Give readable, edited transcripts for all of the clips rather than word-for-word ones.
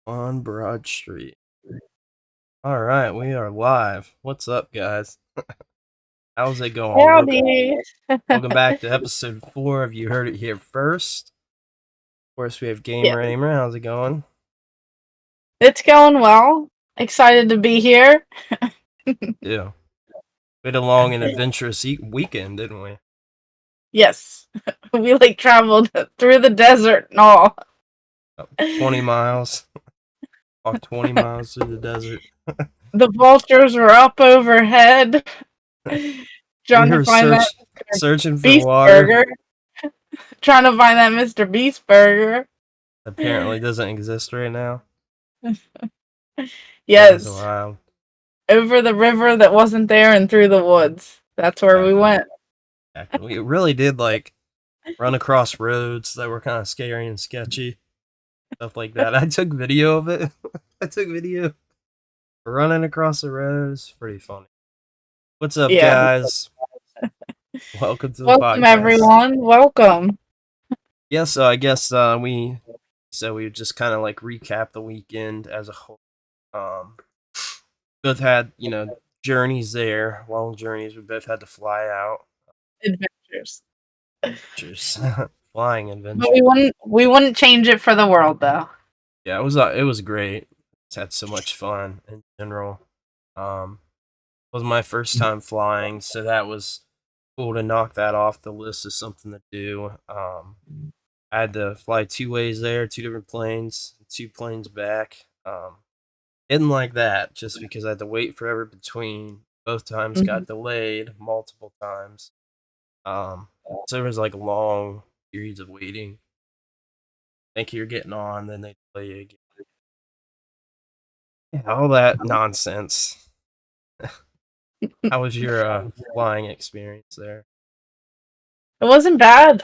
on Broad Street. All right, we are live. What's up, guys? How's it going? Howdy. Welcome back to episode 4 of You Heard It Here First. Of course, we have Yeah, Ahmer. How's it going? it's going well. Excited to be here. Yeah. We had a long and adventurous weekend, didn't we? Yes, we traveled through the desert and all. About 20 miles. Walked 20 miles through the desert. The vultures were up overhead, We trying to were find that searching for Beast water. Burger. Trying to find that Mr. Beast Burger. Apparently doesn't exist right now. That's Yes, wild. over the river that wasn't there and through the woods. That's where we went. We really did run across roads that were kind of scary and sketchy, stuff like that. I took video of it. I took video running across the roads. Pretty funny. What's up, Yeah. guys? Welcome to the Welcome, podcast, everyone. Welcome. Yeah, so I guess we would just kind of recap the weekend as a whole. Both had journeys there, long journeys. We both had to fly out. Adventures. Flying But adventures. we wouldn't change it for the world, though. Yeah, it was great. Just had so much fun in general. It was my first time flying, so that was cool to knock that off the list as something to do. I had to fly 2 ways there, 2 different planes, 2 planes back. Didn't like that just because I had to wait forever between. Both times got delayed multiple times. So there was long periods of waiting. Think you're getting on, then they delay you again. Yeah, all that nonsense. How was your flying experience there? It wasn't bad.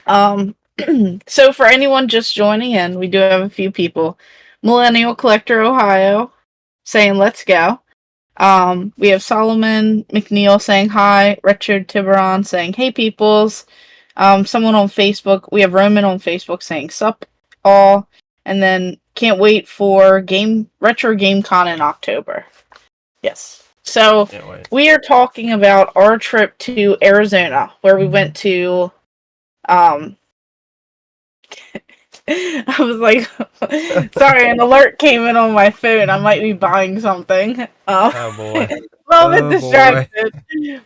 So for anyone just joining in, we do have a few people. Millennial Collector Ohio saying let's go. We have Solomon McNeil saying hi. Richard Tiburon saying hey peoples. Someone on Facebook. We have Roman on Facebook saying sup all. And then can't wait for RetroGameCon in October. Yes. So we are talking about our trip to Arizona, where we went to I was like, sorry, an alert came in on my phone. I might be buying something. Oh boy. Well, a bit distracted.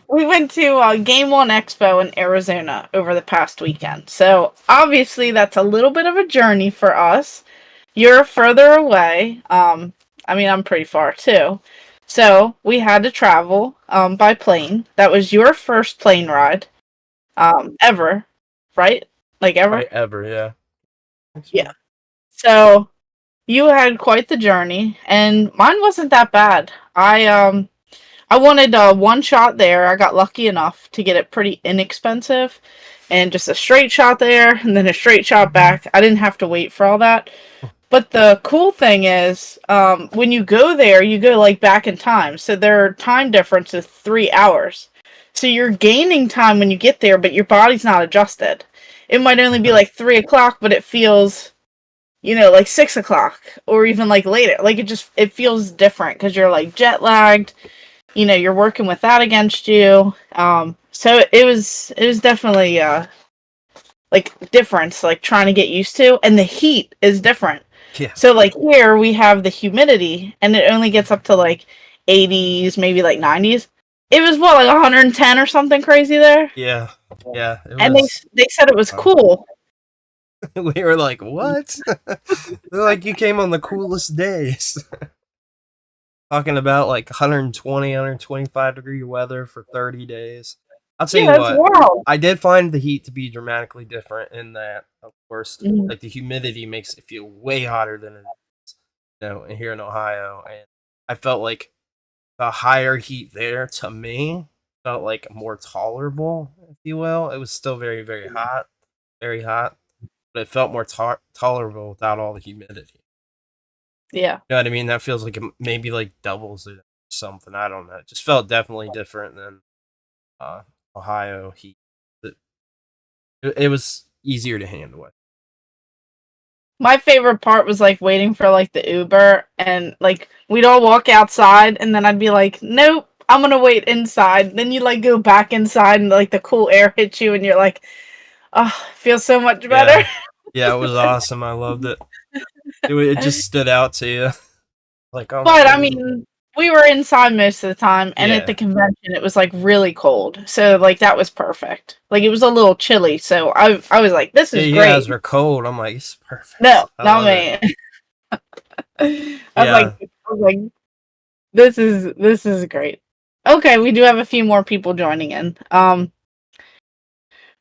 We went to Game On Expo in Arizona over the past weekend. So obviously that's a little bit of a journey for us. You're further away. I mean, I'm pretty far too. So we had to travel by plane. That was your first plane ride ever, right? Ever? Right, ever, yeah. Yeah. So you had quite the journey, and mine wasn't that bad. I wanted one shot there. I got lucky enough to get it pretty inexpensive, and just a straight shot there, and then a straight shot back. I didn't have to wait for all that. But the cool thing is, when you go there, you go back in time. So their time difference is 3 hours. So you're gaining time when you get there, but your body's not adjusted. It might only be 3 o'clock, but it feels, 6 o'clock or even later. It feels different because you're jet lagged. You're working with that against you. So it was definitely difference, trying to get used to, and the heat is different. Yeah. So here we have the humidity, and it only gets up to 80s, maybe 90s. It was 110 or something crazy there. Yeah. And they said it was cool. We were like, what? They're like, you came on the coolest days. Talking about 120, 125 degree weather for 30 days. I'll tell you what, wild. I did find the heat to be dramatically different in that, of course, the humidity makes it feel way hotter than it is, here in Ohio. And I felt like the higher heat there, to me, felt more tolerable, if you will. It was still very, very hot, but it felt more tolerable without all the humidity. Yeah. You know what I mean? That feels like it maybe doubles it or something. I don't know. It just felt definitely different than Ohio heat. It was easier to handle. My favorite part was like waiting for like the Uber, and like we'd all walk outside, and then I'd be like, "Nope, I'm gonna wait inside." Then you like go back inside, and like the cool air hits you, and you're like, "Oh, feels so much better." Yeah. Yeah, it was awesome. I loved it. It just stood out to you. Like, oh my But I goodness. mean, we were inside most of the time, and at the Yeah. convention it was like really cold, so like that was perfect. Like it was a little chilly, so I was like, "This Yeah, is you great." guys were cold. I'm like, it's perfect. No, I not love it. me. I was like, Yeah. this is great. Okay, we do have a few more people joining in.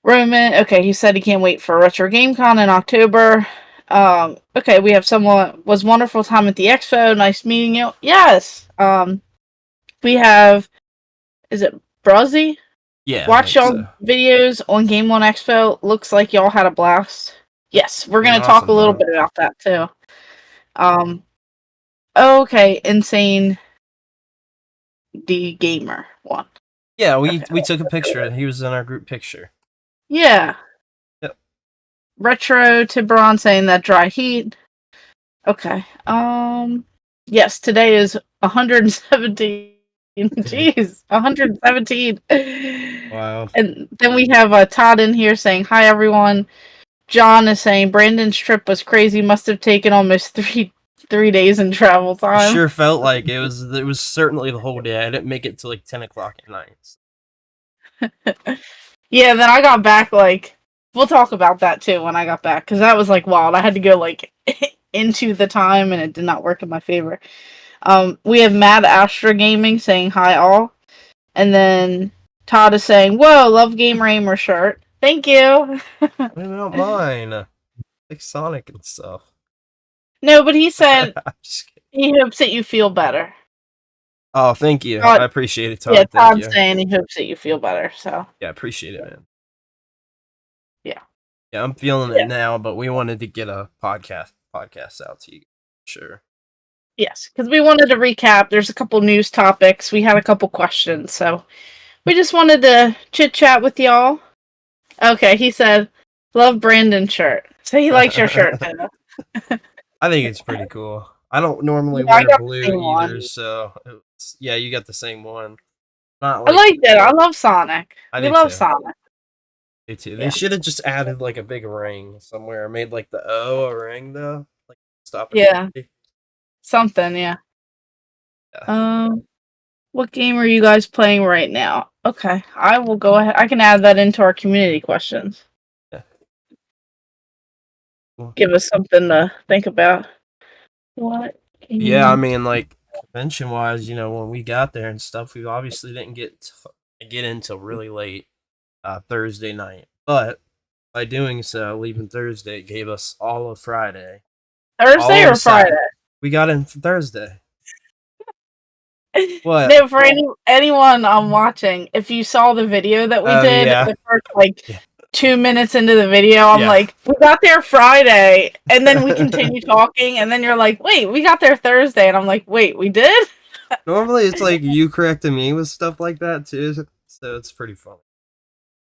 Roman, okay, he said he can't wait for RetroGameCon in October. Okay, we have someone was wonderful time at the expo. Nice meeting you. Yes. We have, is it Bruzzy? Yeah, I Watch think y'all so. videos on Game On Expo. Looks like y'all had a blast. Yes, we're gonna talk a Awesome little time. bit about that too. Um, okay, Insane D Gamer one. Yeah, Okay. we took a picture. He was in our group picture. Yeah. Yep. Retro Tiburon saying that dry heat. Okay. Yes, today is 117. Jeez, 117. Wow. And then we have Todd in here saying, "Hi everyone." John is saying Brandon's trip was crazy, must have taken almost three days in travel It time. sure felt like it was. It was certainly the whole day. I didn't make it till like 10 o'clock at night. Yeah, then I got back like we'll talk about that too when I got back, because that was like wild. I had to go like into the time, and it did not work in my favor. We have Mad Astra Gaming saying hi all, and then Todd is saying, "Whoa, love Gamer Aimer shirt. Thank you." I don't mind. Like Sonic and stuff. No, but he said I'm just kidding. he hopes that you feel better. Oh, thank you. Todd, I appreciate it, yeah, Todd. Thank Todd's you. saying he hopes that you feel better. So Yeah, I appreciate it, man. yeah, Yeah, I'm feeling it yeah, now, but we wanted to get a podcast out to you. Sure. yes, because we wanted to recap. There's a couple news topics. We had a couple questions, so we just wanted to chit chat with y'all. Okay, he said, "Love Brandon's shirt." So he likes your shirt too. I think it's pretty cool. I don't normally Yeah, I wear got the blue same either, one. so yeah, you got the same one. Not I like liked it. I love Sonic. I We do love too. Sonic. Me too. They Yeah, should have just added like a big ring somewhere. Made like the O a ring though, like stop yeah, it. something. Yeah. Yeah. Um, what game are you guys playing right now? Okay, I will go ahead. I can add that into our community questions. Yeah. Cool. Give us something to think about. What Yeah, I game? mean, like convention wise, when we got there and stuff, we obviously didn't get in till really late Thursday night. But by doing so, leaving Thursday, it gave us all of Friday, Thursday all or of Friday? Saturday. We got in for Thursday. What? No, for anyone watching, if you saw the video that we Oh did, yeah, the first like yeah, 2 minutes into the video, I'm yeah. like, we got there Friday, and then we continue talking, and then you're like, wait, we got there Thursday, and I'm like, wait, we did? Normally, it's like you correcting me with stuff like that too, so it's pretty funny.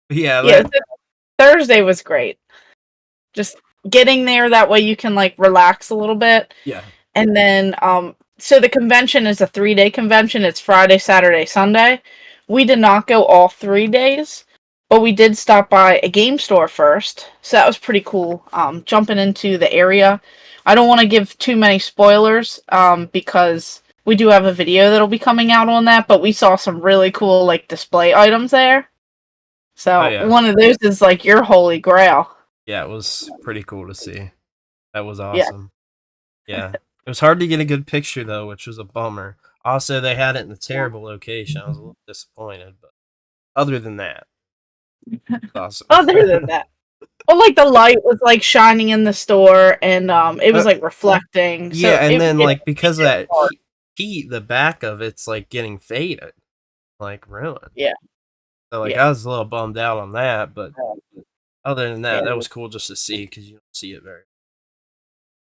But yeah, Yeah, so Thursday was great. Just getting there that way you can like relax a little bit. yeah, And then so the convention is a 3-day convention. It's Friday, Saturday, Sunday. We did not go all 3 days, but we did stop by a game store first. So that was pretty cool. Jumping into the area. I don't want to give too many spoilers because we do have a video that'll be coming out on that, but we saw some really cool like display items there. oh So yeah, one of those is like your holy grail. yeah. It was pretty cool to see. That was Yeah. awesome. Yeah, it was hard to get a good picture though, which was a bummer. Also, they had it in a terrible location. I was a little disappointed, but other than that, it was awesome. Other than that. Well, like the light was like shining in the store, and it was like reflecting. Yeah, So and then it like because of made it that hard. heat, the back of it's like getting faded, like ruined. Yeah, So like yeah, I was a little bummed out on that, but other than that, yeah, that was cool just to see because you don't see it very.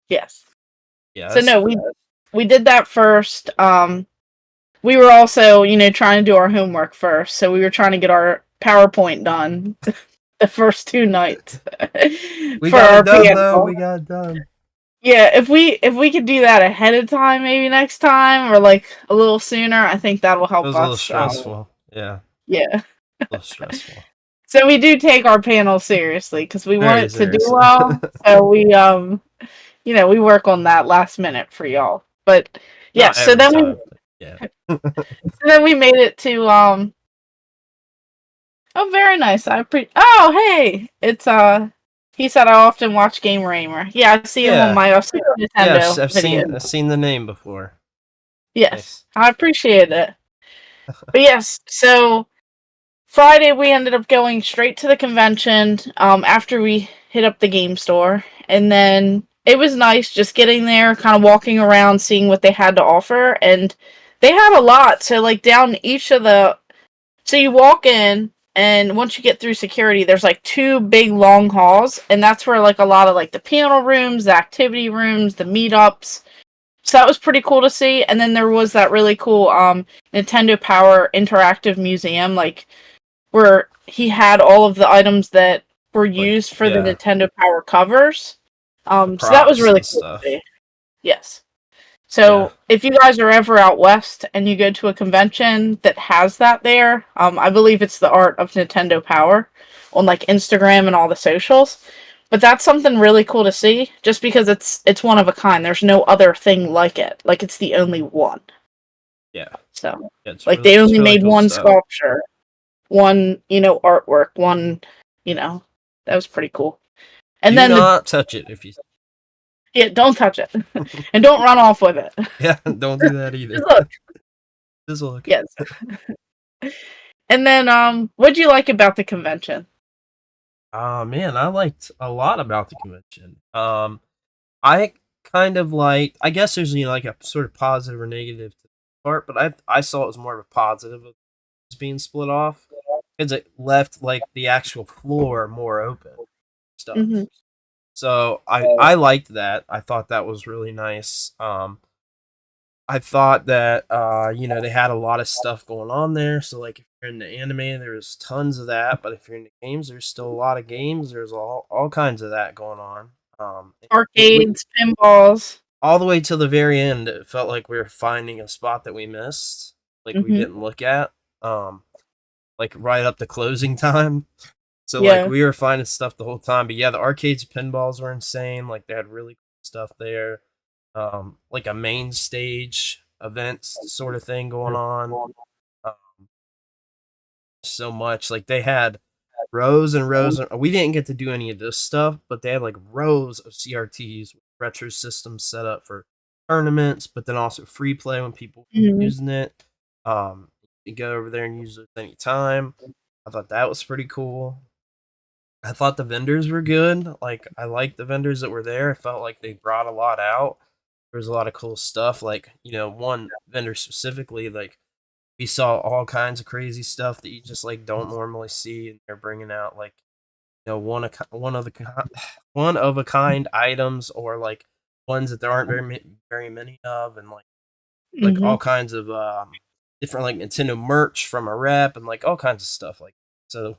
yes. Yeah, So no, we did that first. We were also trying to do our homework first, so we were trying to get our PowerPoint done the first 2 nights we for got our it done though. panel. We got it done. Yeah, if we could do that ahead of time, maybe next time, or like a little sooner, I think that will It help was a little us. stressful. Yeah, Yeah. a little stressful. So we do take our panel seriously because we want Very it to do seriously. well. So we we work on that last minute for y'all. But yeah, Not every time. But yeah. we made it to oh, very nice. Oh, hey. It's he said I often watch Game Raymer. Yeah, I see him on Yeah. my Super Yeah, Nintendo video. I've seen the name before. Yes. Nice. I appreciate it. But yes, so Friday we ended up going straight to the convention after we hit up the game store, and then it was nice just getting there, kind of walking around, seeing what they had to offer, and they had a lot. So like down each of the so you walk in, and once you get through security, there's like two big long halls, and that's where like a lot of like the panel rooms, the activity rooms, the meetups. So that was pretty cool to see. And then there was that really cool Nintendo Power interactive museum, like where he had all of the items that were used for the Nintendo Power covers. So that was really cool to see. Yes. So if you guys are ever out west and you go to a convention that has that there, I believe it's the Art of Nintendo Power on like Instagram and all the socials. But that's something really cool to see, just because it's one of a kind. There's no other thing like it. Like it's the only one. Yeah. So like really, they only made cool one stuff. sculpture, one artwork, one that was pretty cool. And then not touch it if you. Yeah, don't touch it, and don't run off with it. Yeah, don't do that either. Just look. Just look. Yes. And then, what'd you like about the convention? Man, I liked a lot about the convention. I kind of liked. I guess there's like a sort of positive or negative to the part, but I saw it as more of a positive of being split off because it left like the actual floor more open stuff. Mm-hmm. So I liked that. I thought that was really nice. I thought that they had a lot of stuff going on there. So like if you're into anime, there's tons of that. But if you're into games, there's still a lot of games. There's all kinds of that going on. Arcades, pinballs. All the way till the very end, it felt like we were finding a spot that we missed, like we didn't look at. Like right up to closing time. So like we were finding stuff the whole time. But yeah, the arcades pinballs were insane. Like they had really cool stuff there. Like a main stage events sort of thing going on. So much. Like they had rows and rows we didn't get to do any of this stuff, but they had like rows of CRTs with retro systems set up for tournaments, but then also free play when people were using it. You go over there and use it anytime. I thought that was pretty cool. I thought the vendors were good. Like I liked the vendors that were there. I felt like they brought a lot out. There was a lot of cool stuff. Like, one vendor specifically, like we saw all kinds of crazy stuff that you just like don't normally see, and they're bringing out like one of a kind items, or like ones that there aren't very many of, and like all kinds of different like Nintendo merch from a rep and like all kinds of stuff like that. So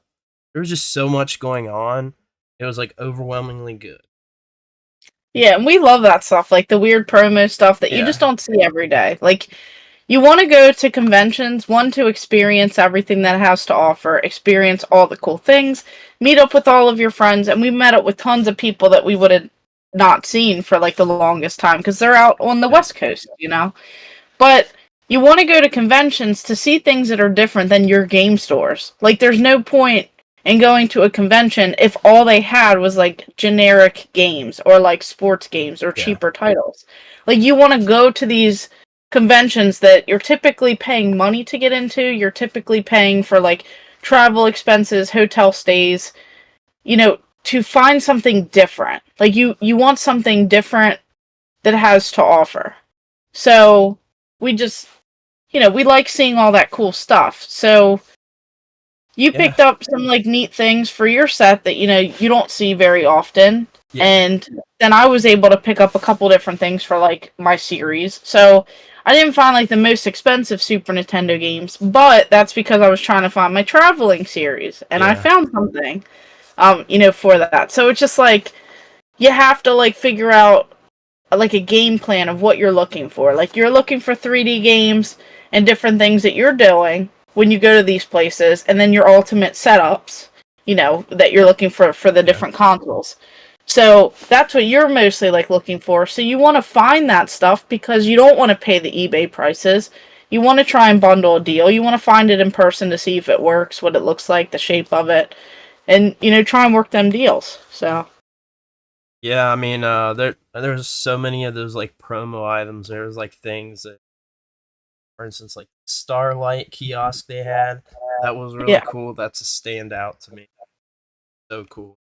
there was just so much going on. It was like overwhelmingly good. Yeah, and we love that stuff, like the weird promo stuff that you just don't see every day. Like you want to go to conventions, one, to experience everything that it has to offer, experience all the cool things, meet up with all of your friends, and we met up with tons of people that we would have not seen for like the longest time because they're out on the West Coast, But you want to go to conventions to see things that are different than your game stores. Like there's no point in going to a convention if all they had was like generic games or like sports games or cheaper titles. Like you want to go to these conventions that you're typically paying money to get into, you're typically paying for like travel expenses, hotel stays, to find something different. Like you want something different that has to offer. So we just, we like seeing all that cool stuff. So you picked up some like neat things for your set that, you don't see very often. Yeah. And then I was able to pick up a couple different things for like my series. So I didn't find like the most expensive Super Nintendo games, but that's because I was trying to find my traveling series, and I found something, for that. So it's just like you have to like figure out like a game plan of what you're looking for. Like you're looking for 3D games and different things that you're doing when you go to these places, and then your ultimate setups, that you're looking for the different consoles. So that's what you're mostly like looking for. So you want to find that stuff because you don't want to pay the eBay prices. You want to try and bundle a deal. You want to find it in person to see if it works, what it looks like, the shape of it, and try and work them deals. So yeah, I mean, there's so many of those like promo items. There's like things that, for instance, like Starlight kiosk they had. That was really cool. That's a standout to me. So cool.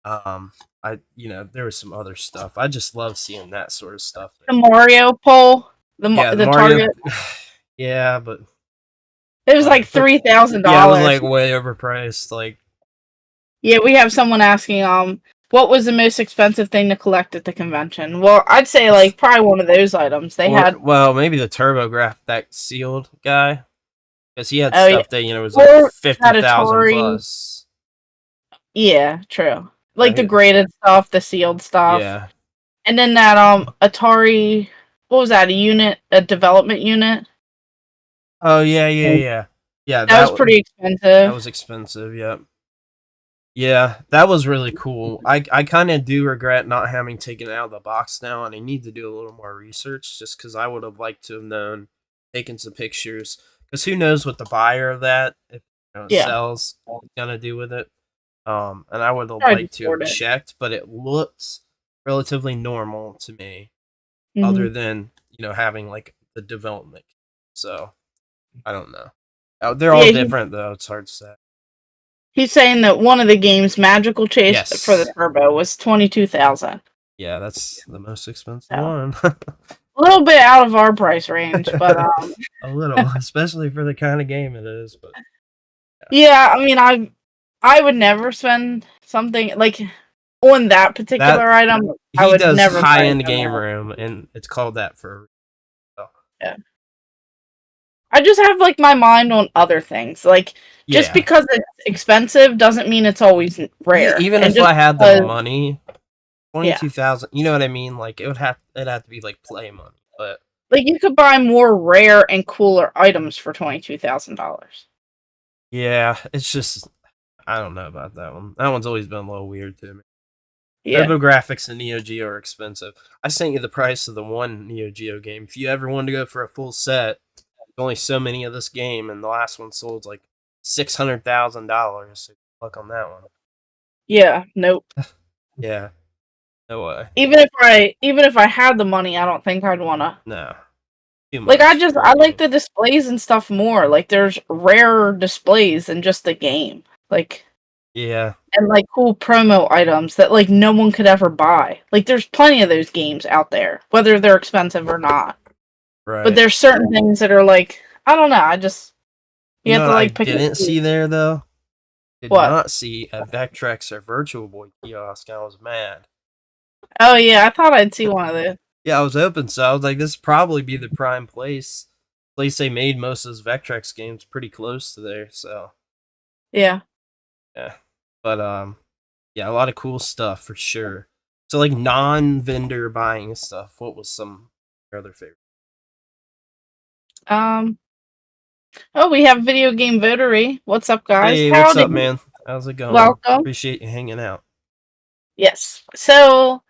There was some other stuff. I just love seeing that sort of stuff. The Mario pole, the Mario, Target. Yeah, but it was like $3,000. Yeah, it was like way overpriced. Like, yeah, we have someone asking, what was the most expensive thing to collect at the convention? Well, I'd say like probably one of those items. They had maybe the TurboGrafx, that sealed guy, because he had stuff that was like 50,000 plus. Yeah, true. Like the graded stuff, the sealed stuff. Yeah. And then that Atari, what was that? A development unit? Oh yeah. Yeah, that was pretty expensive. That was expensive, yep. Yeah, that was really cool. I kind of do regret not having taken it out of the box now, and I need to do a little more research just because I would have liked to have known, taken some pictures. Because who knows what the buyer of that, if sells, is going to do with it. And I would have liked to have checked, but it looks relatively normal to me, other than, having like the development. So, I don't know. They're all different, though. It's hard to say. He's saying that one of the games, Magical Chase for the Turbo, was $22,000. Yeah, that's the most expensive one. A little bit out of our price range, but a little, especially for the kind of game it is. But yeah, I mean, I would never spend something like on that particular item. I would never. High-end game room, and it's called that for. Yeah. I just have like my mind on other things. Like just because it's expensive doesn't mean it's always rare. Even if I had the money, 22,000. You know what I mean? Like it'd have to be like play money, but like you could buy more rare and cooler items for $22,000. Yeah, it's just I don't know about that one. That one's always been a little weird to me. Yeah. TurboGrafx and Neo Geo are expensive. I sent you the price of the one Neo Geo game. If you ever wanted to go for a full set, there's only so many of this game, and the last one sold like $600,000. So luck on that one. Yeah. Nope. Yeah. No way. Even if I had the money, I don't think I'd wanna. No. Like I like the displays and stuff more. Like there's rare displays than just the game. Like yeah. And like cool promo items that like no one could ever buy. Like there's plenty of those games out there, whether they're expensive or not. Right. But there's certain things that are like I don't know. I just you have to like pick. Didn't see there though. Did not see a Vectrex or Virtual Boy kiosk. I was mad. Oh yeah, I thought I'd see one of those. Yeah, I was hoping so. I was like, this would probably be the prime place. They made most of those Vectrex games pretty close to there, so. Yeah. Yeah. But, yeah, a lot of cool stuff for sure. So, like, non-vendor buying stuff, what was some of your other favorites? Oh, we have Video Game Votery. What's up, guys? Hey, what's up, man? How's it going? Welcome. Appreciate you hanging out. Yes. So,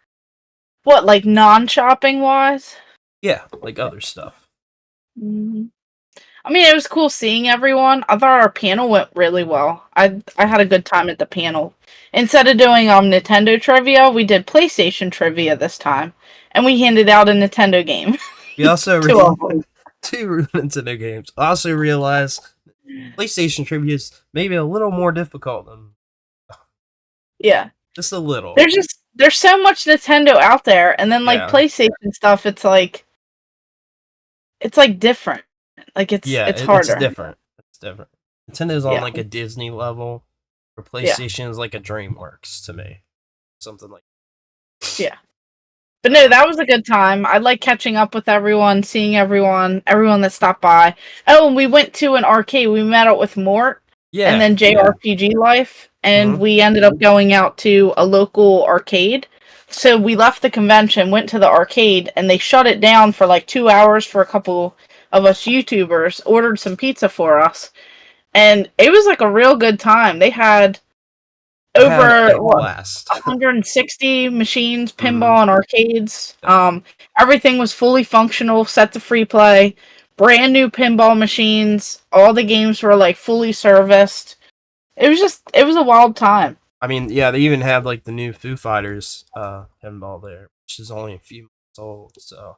what, like non-shopping wise? Yeah, like other stuff. Mm-hmm. I mean, it was cool seeing everyone. I thought our panel went really well. I had a good time at the panel. Instead of doing Nintendo trivia, we did PlayStation trivia this time, and we handed out a Nintendo game. We also two Nintendo games. I also realized PlayStation trivia is maybe a little more difficult than. Yeah. Just a little. There's so much Nintendo out there, and then like PlayStation stuff, it's like different. Like it's harder. It's different. It's different. Nintendo's on like a Disney level, or PlayStation is like a DreamWorks to me. Something like that. Yeah. But no, that was a good time. I like catching up with everyone, seeing everyone that stopped by. Oh, and we went to an arcade. We met up with Mort. Yeah. And then JRPG Life. And we ended up going out to a local arcade. So we left the convention, went to the arcade, and they shut it down for like 2 hours for a couple of us YouTubers, ordered some pizza for us. And it was like a real good time. They had over 160 machines, pinball and arcades. Everything was fully functional, set to free play, brand new pinball machines. All the games were like fully serviced. It was a wild time. I mean, yeah, they even have like the new Foo Fighters pinball there, which is only a few months old. So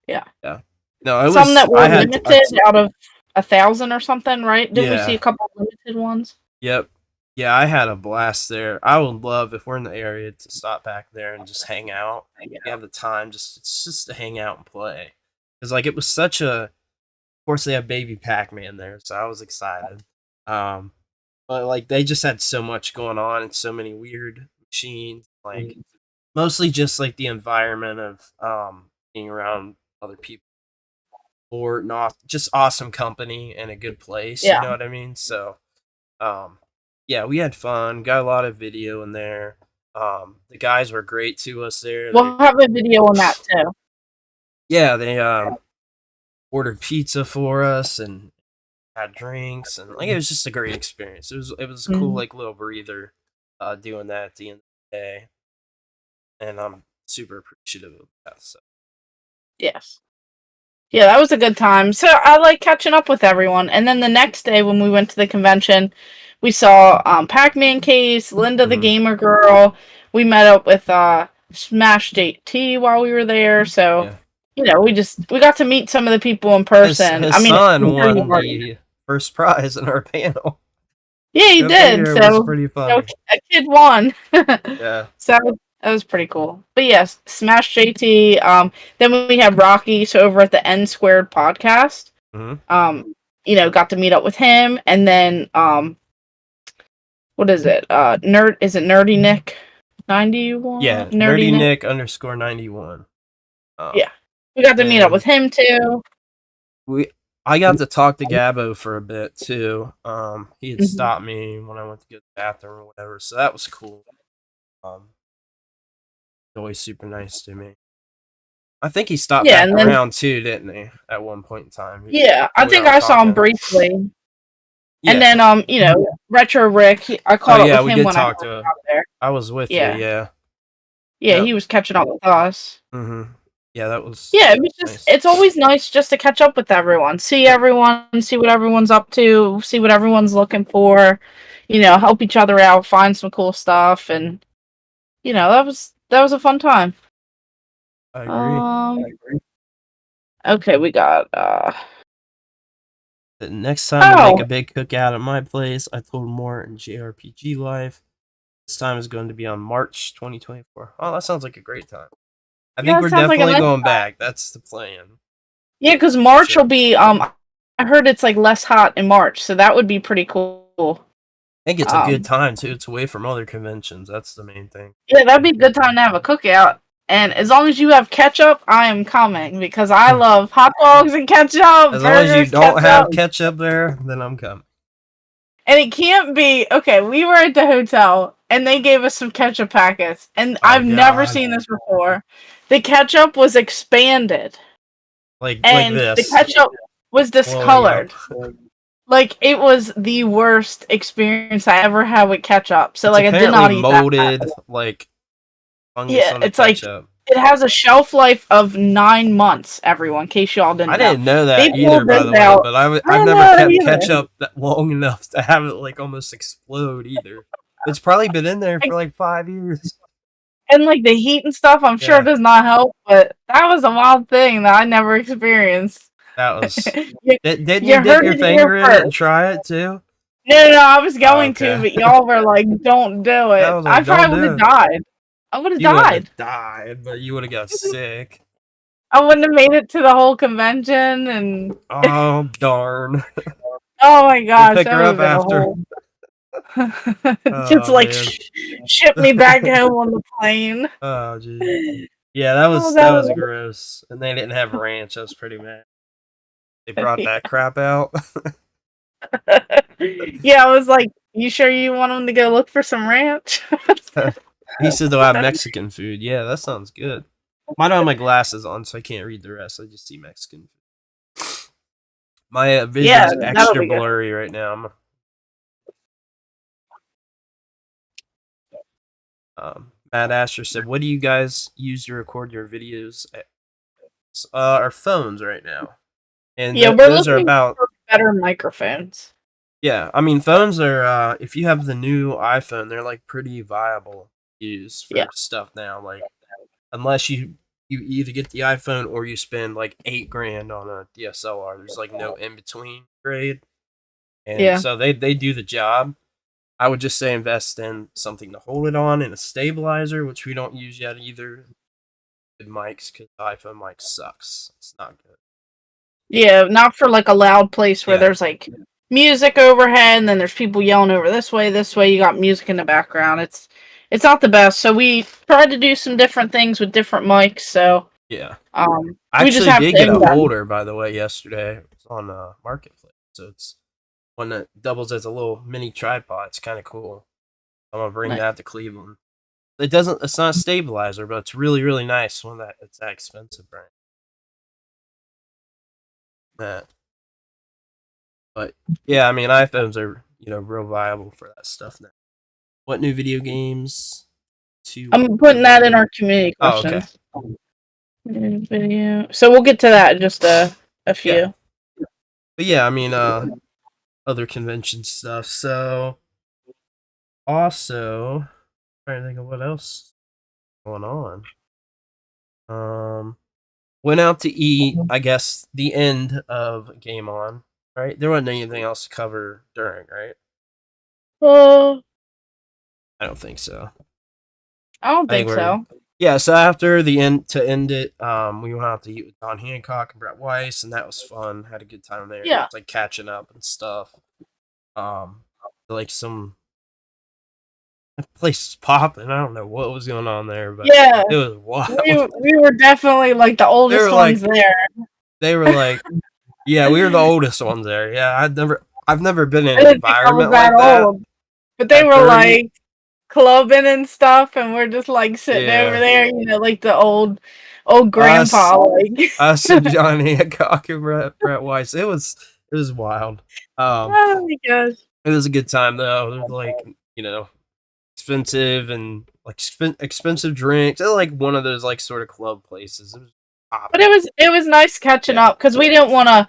yeah. No, it some was, that were limited out of 1,000 or something, right? Didn't we see a couple of limited ones? Yep. Yeah, I had a blast there. I would love, if we're in the area, to stop back there and just hang out. If you have the time, it's just to hang out and play. Because like it was such a, of course they have Baby Pac-Man there, so I was excited. But like they just had so much going on and so many weird machines. Like mostly just like the environment of being around other people, or not just awesome company and a good place. You know what I mean? So yeah, we had fun. Got a lot of video in there. The guys were great to us there. We'll have a video on that too. Yeah, they ordered pizza for us and had drinks, and like it was just a great experience. It was a cool like little breather doing that at the end of the day. And I'm super appreciative of that. So. Yes. Yeah, that was a good time. So I like catching up with everyone. And then the next day when we went to the convention, we saw Pac-Man Case, Linda the Gamer Girl. We met up with Smash JT while we were there. So, you know, we got to meet some of the people in person. His son won the first prize in our panel. Yeah, he did. So it was pretty fun. A kid won. Yeah. So that was pretty cool. But yes, Smash JT. Then we have Rocky, so over at the N Squared podcast. You know, got to meet up with him, and then what is it? Is it Nerdy Nick 91? Yeah, Nerdy Nick _91. Yeah, we got to meet up with him too. I got to talk to Gabbo for a bit too. He had stopped me when I went to get the bathroom or whatever, so that was cool. Always super nice to me. I think he stopped back around too, didn't he? At one point in time. Yeah, I think I saw him briefly. Yeah. And then you know, Retro Rick, I caught up with him when I was out there. I was with you, yeah. Yeah, he was catching up with us. Yeah, that was. Yeah, it was just. Nice. It's always nice just to catch up with everyone, see what everyone's up to, see what everyone's looking for. You know, help each other out, find some cool stuff, and you know that was a fun time. I agree. Okay, we got. The next time to make a big cookout at my place, I told more in JRPG Live. This time is going to be on March 2024. Oh, that sounds like a great time. I think we're definitely going back. That's the plan. Yeah, because March will be. I heard it's like less hot in March, so that would be pretty cool. I think it's a good time too. It's away from other conventions. That's the main thing. Yeah, that'd be a good time to have a cookout. And as long as you have ketchup, I am coming because I love hot dogs and ketchup. As long as you don't have ketchup there, then I'm coming. And it can't be okay. We were at the hotel and they gave us some ketchup packets, and I've never seen this before. The ketchup was expanded, like this. The ketchup was discolored. Like it was the worst experience I ever had with ketchup. So like I did not eat molded, like it's like it has a shelf life of 9 months. Everyone, in case y'all didn't know. I didn't know that either, by the way. But I've never kept ketchup that long enough to have it like almost explode either. It's probably been in there for like 5 years. And like the heat and stuff, I'm sure does not help. But that was a wild thing that I never experienced. That was. Didn't you dip your finger in it and try it too? No, I was going to, but y'all were like, "Don't do it." I probably would have died. I would have died, but you would have got sick. I wouldn't have made it to the whole convention, and oh darn! Oh my gosh! Pick her up after. Just like ship me back home on the plane. Oh geez. Yeah, that was gross, and they didn't have ranch. I was pretty mad. They brought that crap out. Yeah, I was like, "You sure you want them to go look for some ranch?" He said they'll have Mexican food. Yeah, that sounds good. I don't have my glasses on, so I can't read the rest. I just see Mexican food. My vision's extra blurry right now. Matt Asher said, "What do you guys use to record your videos?" Our phones right now, and we're those are about for better microphones. Yeah, I mean, phones are. If you have the new iPhone, they're like pretty viable to use for stuff now. Like, unless you either get the iPhone or you spend like $8,000 on a DSLR. There's like no in between grade, and so they do the job. I would just say invest in something to hold it on and a stabilizer, which we don't use yet either. Good mics, because the iPhone mic sucks. It's not good. Yeah, not for like a loud place where there's like music overhead and then there's people yelling over this way. You got music in the background. It's not the best. So we tried to do some different things with different mics. So I we actually just have did to get a holder, by the way, yesterday. It's on Marketplace, so it's one that doubles as a little mini tripod. It's kind of cool. I'm gonna bring that to Cleveland. It's not a stabilizer, but it's really, really nice. It's that expensive, right? That. But yeah, I mean, iPhones are real viable for that stuff now. What new video games? I'm putting that in our community questions. Oh, okay. Video. So we'll get to that in just a few. Yeah. But yeah, I mean, other convention stuff. So also, trying to think of what else going on. Went out to eat. I guess the end of Game On. Right? There wasn't anything else to cover during, right? I don't think so. I don't think so. Yeah, so after the end, to end it, we went out to eat with Don Hancock and Brett Weiss, and that was fun. Had a good time there. Yeah. Like catching up and stuff. Like some place popping. I don't know what was going on there, but it was wild. We were definitely like the oldest ones there. They were like, yeah, we were the oldest ones there. Yeah, I've never been in an environment like that. Old. But they were 30. Like clubbing and stuff, and we're just like sitting over there, like the old grandpa. Us and John Hancock and Brett Weiss. It was wild. Oh my gosh. It was a good time though. It was like, expensive and like expensive drinks. It was like one of those like sort of club places. It was But it was nice catching up because we didn't want to.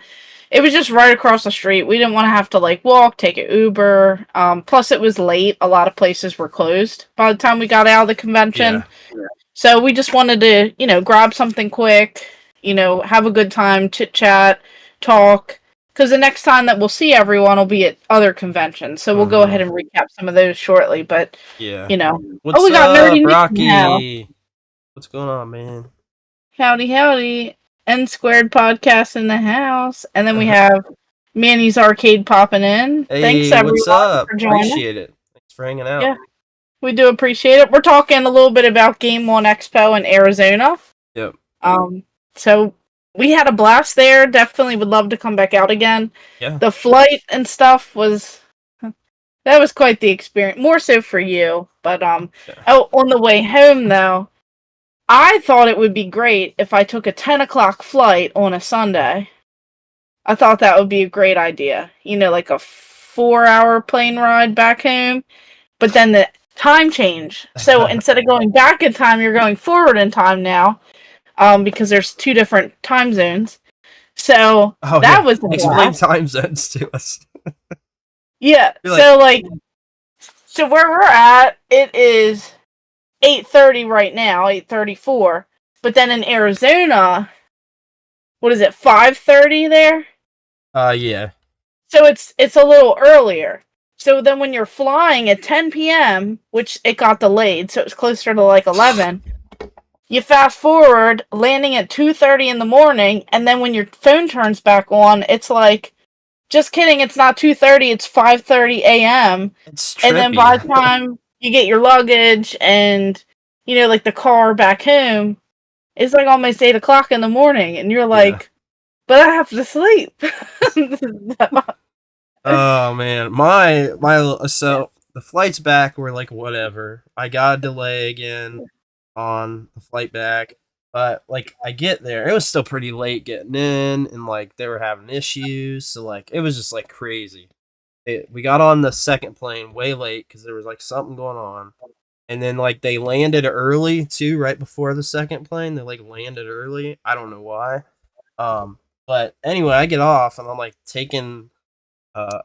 It was just right across the street. We didn't want to have to like walk, take an Uber. Plus, it was late. A lot of places were closed by the time we got out of the convention. Yeah. So we just wanted to, grab something quick. Have a good time, chit chat, talk. Because the next time that we'll see everyone will be at other conventions. So we'll go ahead and recap some of those shortly. But yeah, we got Nerdy Rocky now. What's going on, man? Howdy. N Squared Podcast in the house. And then we have Manny's Arcade popping in. Hey, thanks everyone what's up? For joining. Appreciate it. Thanks for hanging out. Yeah, we do appreciate it. We're talking a little bit about Game On Expo in Arizona. Yep. So we had a blast there. Definitely would love to come back out again. Yeah. The flight and stuff was quite the experience. More so for you. But on the way home though, I thought it would be great if I took a 10 o'clock flight on a Sunday. I thought that would be a great idea. Like a 4-hour plane ride back home. But then the time change. So instead of going back in time, you're going forward in time now. Because there's 2 different time zones. So that was explain time zones to us. Yeah. So where we're at, it is 8:30 right now, 8:34. But then in Arizona, what is it, 5:30 there? Yeah. So it's a little earlier. So then when you're flying at 10 p.m., which it got delayed, so it was closer to like 11, you fast forward, landing at 2:30 in the morning, and then when your phone turns back on, it's like, just kidding, it's not 2:30, it's 5:30 a.m. It's trippy. And then by the time you get your luggage and, like the car back home, it's like almost 8 o'clock in the morning. And you're like, but I have to sleep. Oh, man. So the flights back were like whatever. I got a delay again on the flight back, but like I get there, it was still pretty late getting in, and like they were having issues, so like it was just like crazy. We got on the second plane way late because there was like something going on, and then like they landed early too, right before the second plane. They like landed early. I don't know why. But anyway, I get off and I'm like taking uh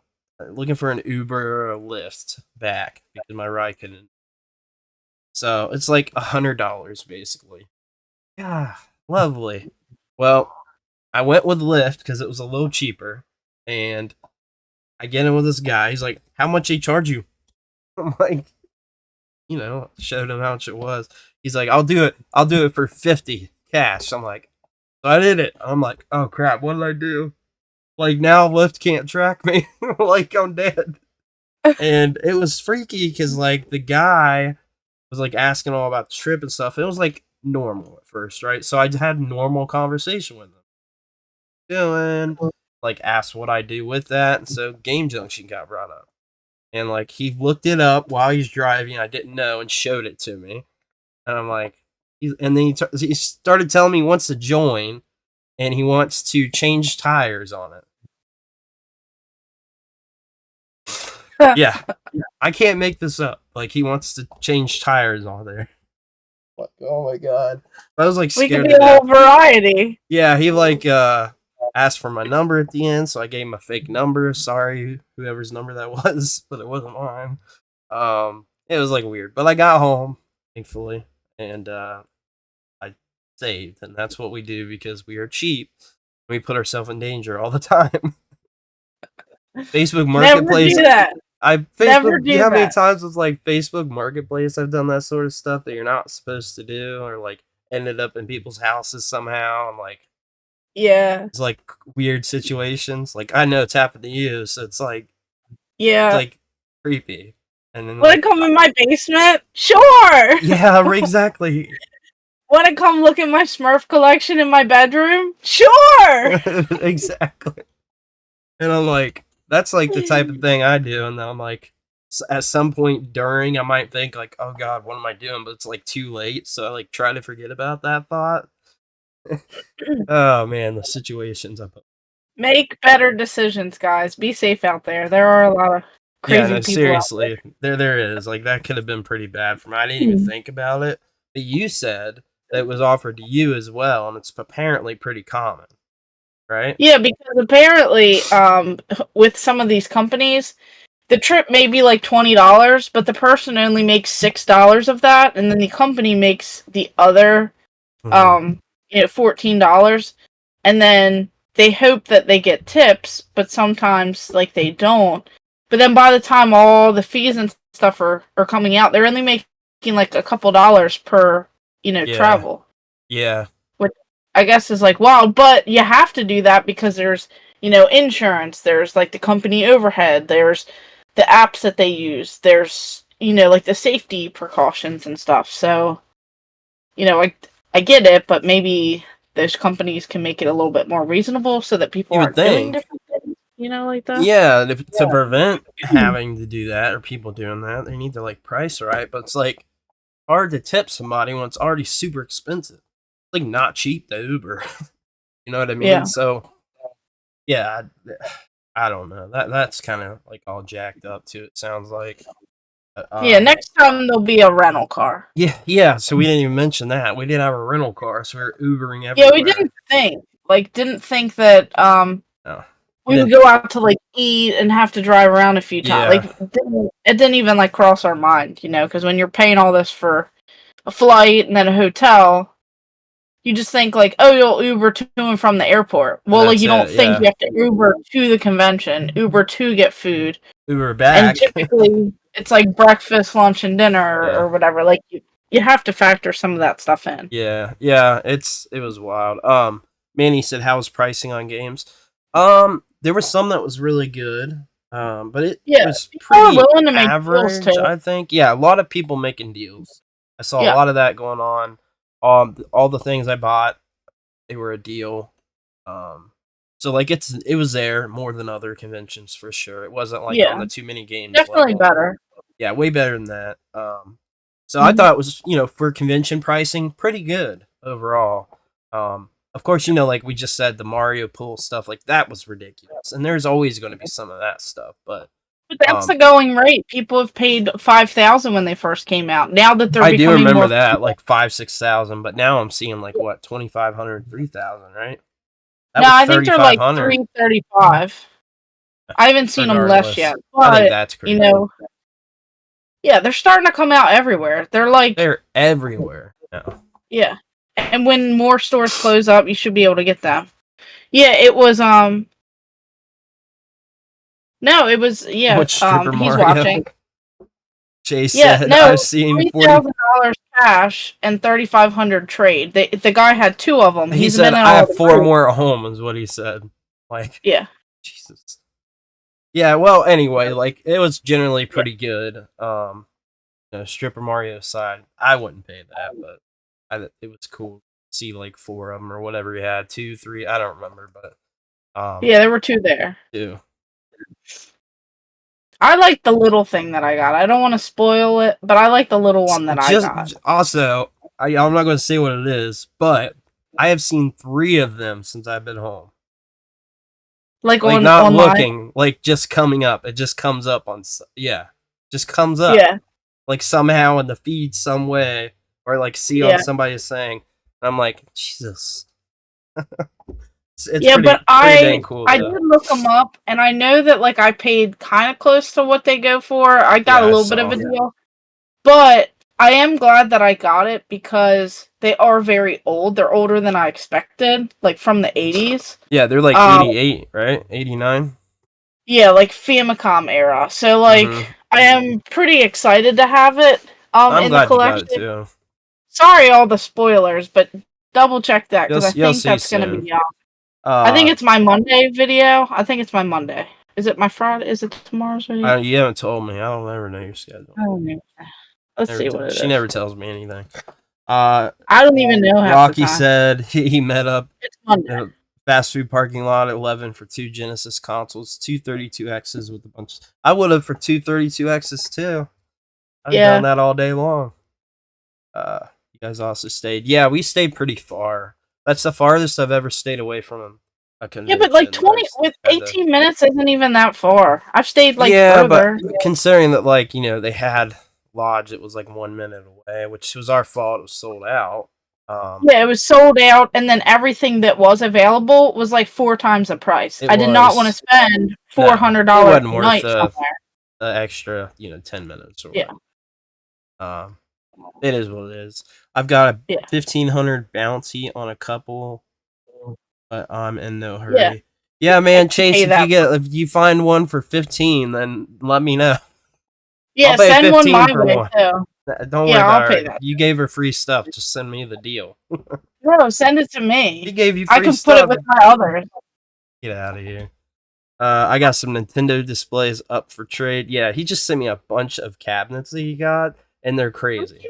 looking for an Uber or a Lyft back because my ride couldn't. So it's like $100 basically. Yeah, lovely. Well, I went with Lyft because it was a little cheaper, and I get in with this guy. He's like, "How much they charge you?" I'm like, showed him how much it was. He's like, "I'll do it. I'll do it for 50 cash." I'm like, so I did it. I'm like, "Oh crap, what did I do?" Like now Lyft can't track me. Like I'm dead. And it was freaky because like the guy was like asking all about the trip and stuff. It was like normal at first, right? So I had normal conversation with him. Doing like asked what I do with that, and so Game Junction got brought up. And like he looked it up while he's driving, I didn't know, and showed it to me. And I'm like, and then he started telling me he wants to join, and he wants to change tires on it. Yeah, I can't make this up. Like he wants to change tires on there. Like, oh my god, I was like scared. We could be a whole variety. Yeah, he like asked for my number at the end, so I gave him a fake number. Sorry, whoever's number that was, but it wasn't mine. It was like weird, but I got home thankfully, and I saved, and that's what we do because we are cheap. We put ourselves in danger all the time. Facebook Marketplace. Never do that. Never do you know how many times with like Facebook Marketplace I've done that sort of stuff that you're not supposed to do, or like ended up in people's houses somehow, and like it's like weird situations. Like I know it's happened to you, so it's like it's like creepy. And then want to come in my basement? Sure. Yeah, exactly. Want to come look at my Smurf collection in my bedroom? Sure. Exactly. And I'm like, that's like the type of thing I do, and then I'm like, at some point during, I might think like, oh god, what am I doing? But it's like too late, so I like try to forget about that thought. Oh man, the situations I put. Make better decisions, guys. Be safe out there. There are a lot of crazy people. Seriously, there is. Like that could have been pretty bad for me. I didn't even think about it. But you said that it was offered to you as well, and it's apparently pretty common, right? Yeah, because apparently, with some of these companies, the trip may be like $20, but the person only makes $6 of that, and then the company makes the other, $14, and then they hope that they get tips, but sometimes like they don't. But then by the time all the fees and stuff are coming out, they're only making like a couple dollars per travel. Yeah. Which I guess is like wow, but you have to do that because there's insurance, there's like the company overhead, there's the apps that they use, there's like the safety precautions and stuff. So I get it, but maybe those companies can make it a little bit more reasonable so that people aren't doing different things, like that. Yeah, to prevent having to do that or people doing that, they need to like price right. But it's like hard to tip somebody when it's already super expensive. It's like not cheap to Uber. You know what I mean? Yeah. So yeah, I don't know. That's kind of like all jacked up too. It sounds like. Next time there'll be a rental car. Yeah. So we didn't even mention that. We did have a rental car, so we were Ubering everywhere. Yeah, we didn't think that we would go out to like eat and have to drive around a few times. Yeah. Like it didn't even like cross our mind, because when you're paying all this for a flight and then a hotel, you just think like, oh, you'll Uber to and from the airport. Well, like you don't think you have to Uber to the convention, Uber to get food, Uber back, and typically it's like breakfast, lunch, and dinner or whatever. Like you have to factor some of that stuff in. Yeah. It was wild. Manny said, "How was pricing on games?" There was some that was really good. But it was pretty average, I think. Yeah, a lot of people making deals. I saw a lot of that going on. All the things I bought, they were a deal. So like it was there more than other conventions for sure. It wasn't like on the too many games. Definitely better. Yeah, way better than that. So I thought it was, for convention pricing, pretty good overall. Of course, like we just said, the Mario pool stuff, like that was ridiculous, and there's always going to be some of that stuff. But that's the going rate. People have paid 5,000 when they first came out. Now that they're I do becoming remember more that, like 5,000-6,000. But now I'm seeing like what 2,500, 3,000, right? That no, was I think they're like 3,500. 335. I haven't seen them less Regardless, yet, I think but that's crazy. Yeah, they're starting to come out everywhere. They're everywhere now. Yeah, and when more stores close up, you should be able to get them. Yeah, it was No, it was Which stripper he's Mario? watching. Chase Yeah, said, no, I've seen $40,000 cash and 3,500 trade. The guy had 2 of them. He said, I have 4 more at home, is what he said. Like, yeah. Jesus. Yeah, well, anyway, like, it was generally pretty good. Stripper Mario aside, I wouldn't pay that, but it was cool to see, like, 4 of them or whatever he had. 2, 3, I don't remember, but. Yeah, there were 2 there. 2. I like the little thing that I got. I don't want to spoil it, but I like the little one that I got. Also, I'm not going to say what it is, but I have seen 3 of them since I've been home. Like not online? Looking, like just coming up. It just comes up just comes up. Yeah. Like somehow in the feed some way, or like see on somebody saying, and I'm like, Jesus. It's but pretty cool, I did look them up, and I know that like I paid kind of close to what they go for. I got a little bit of a deal, but I am glad that I got it because they are very old. They're older than I expected, like from the 80s. Yeah, they're like 88, right? 89. Yeah, like Famicom era. So like, I am pretty excited to have it. I'm in glad the collection. You got it too. Sorry, all the spoilers, but double check that because I think that's going to be out. I think it's my Monday video. I think it's my Monday. Is it my Friday? Is it tomorrow's video? You haven't told me. I don't ever know your schedule. I don't know. Let's see what it is. She never tells me anything. I don't even know. Rocky said he met up it's Monday. in a fast food parking lot at 11 for 2 Genesis consoles, 2 32Xs with a bunch. I would have for 2 32Xs too. I've done that all day long. You guys also stayed. Yeah, we stayed pretty far. That's the farthest I've ever stayed away from a convention. Yeah, but like 18 minutes isn't even that far. I've stayed like further. But considering that, like, they had Lodge, it was like 1 minute away, which was our fault. It was sold out. Yeah, it was sold out, and then everything that was available was like 4 times the price. I did not want to spend $400 a night somewhere. The extra, 10 minutes or whatever. It is what it is. I've got a 1,500 bounty on a couple, but I'm in no hurry. Yeah, man, Chase, if you find one for 15, then let me know. Yeah, send one my way too. Don't worry about it. You gave her free stuff. Just send me the deal. No, send it to me. She gave you free stuff. I can put it with my others. Get out of here. I got some Nintendo displays up for trade. Yeah, he just sent me a bunch of cabinets that he got, and they're crazy.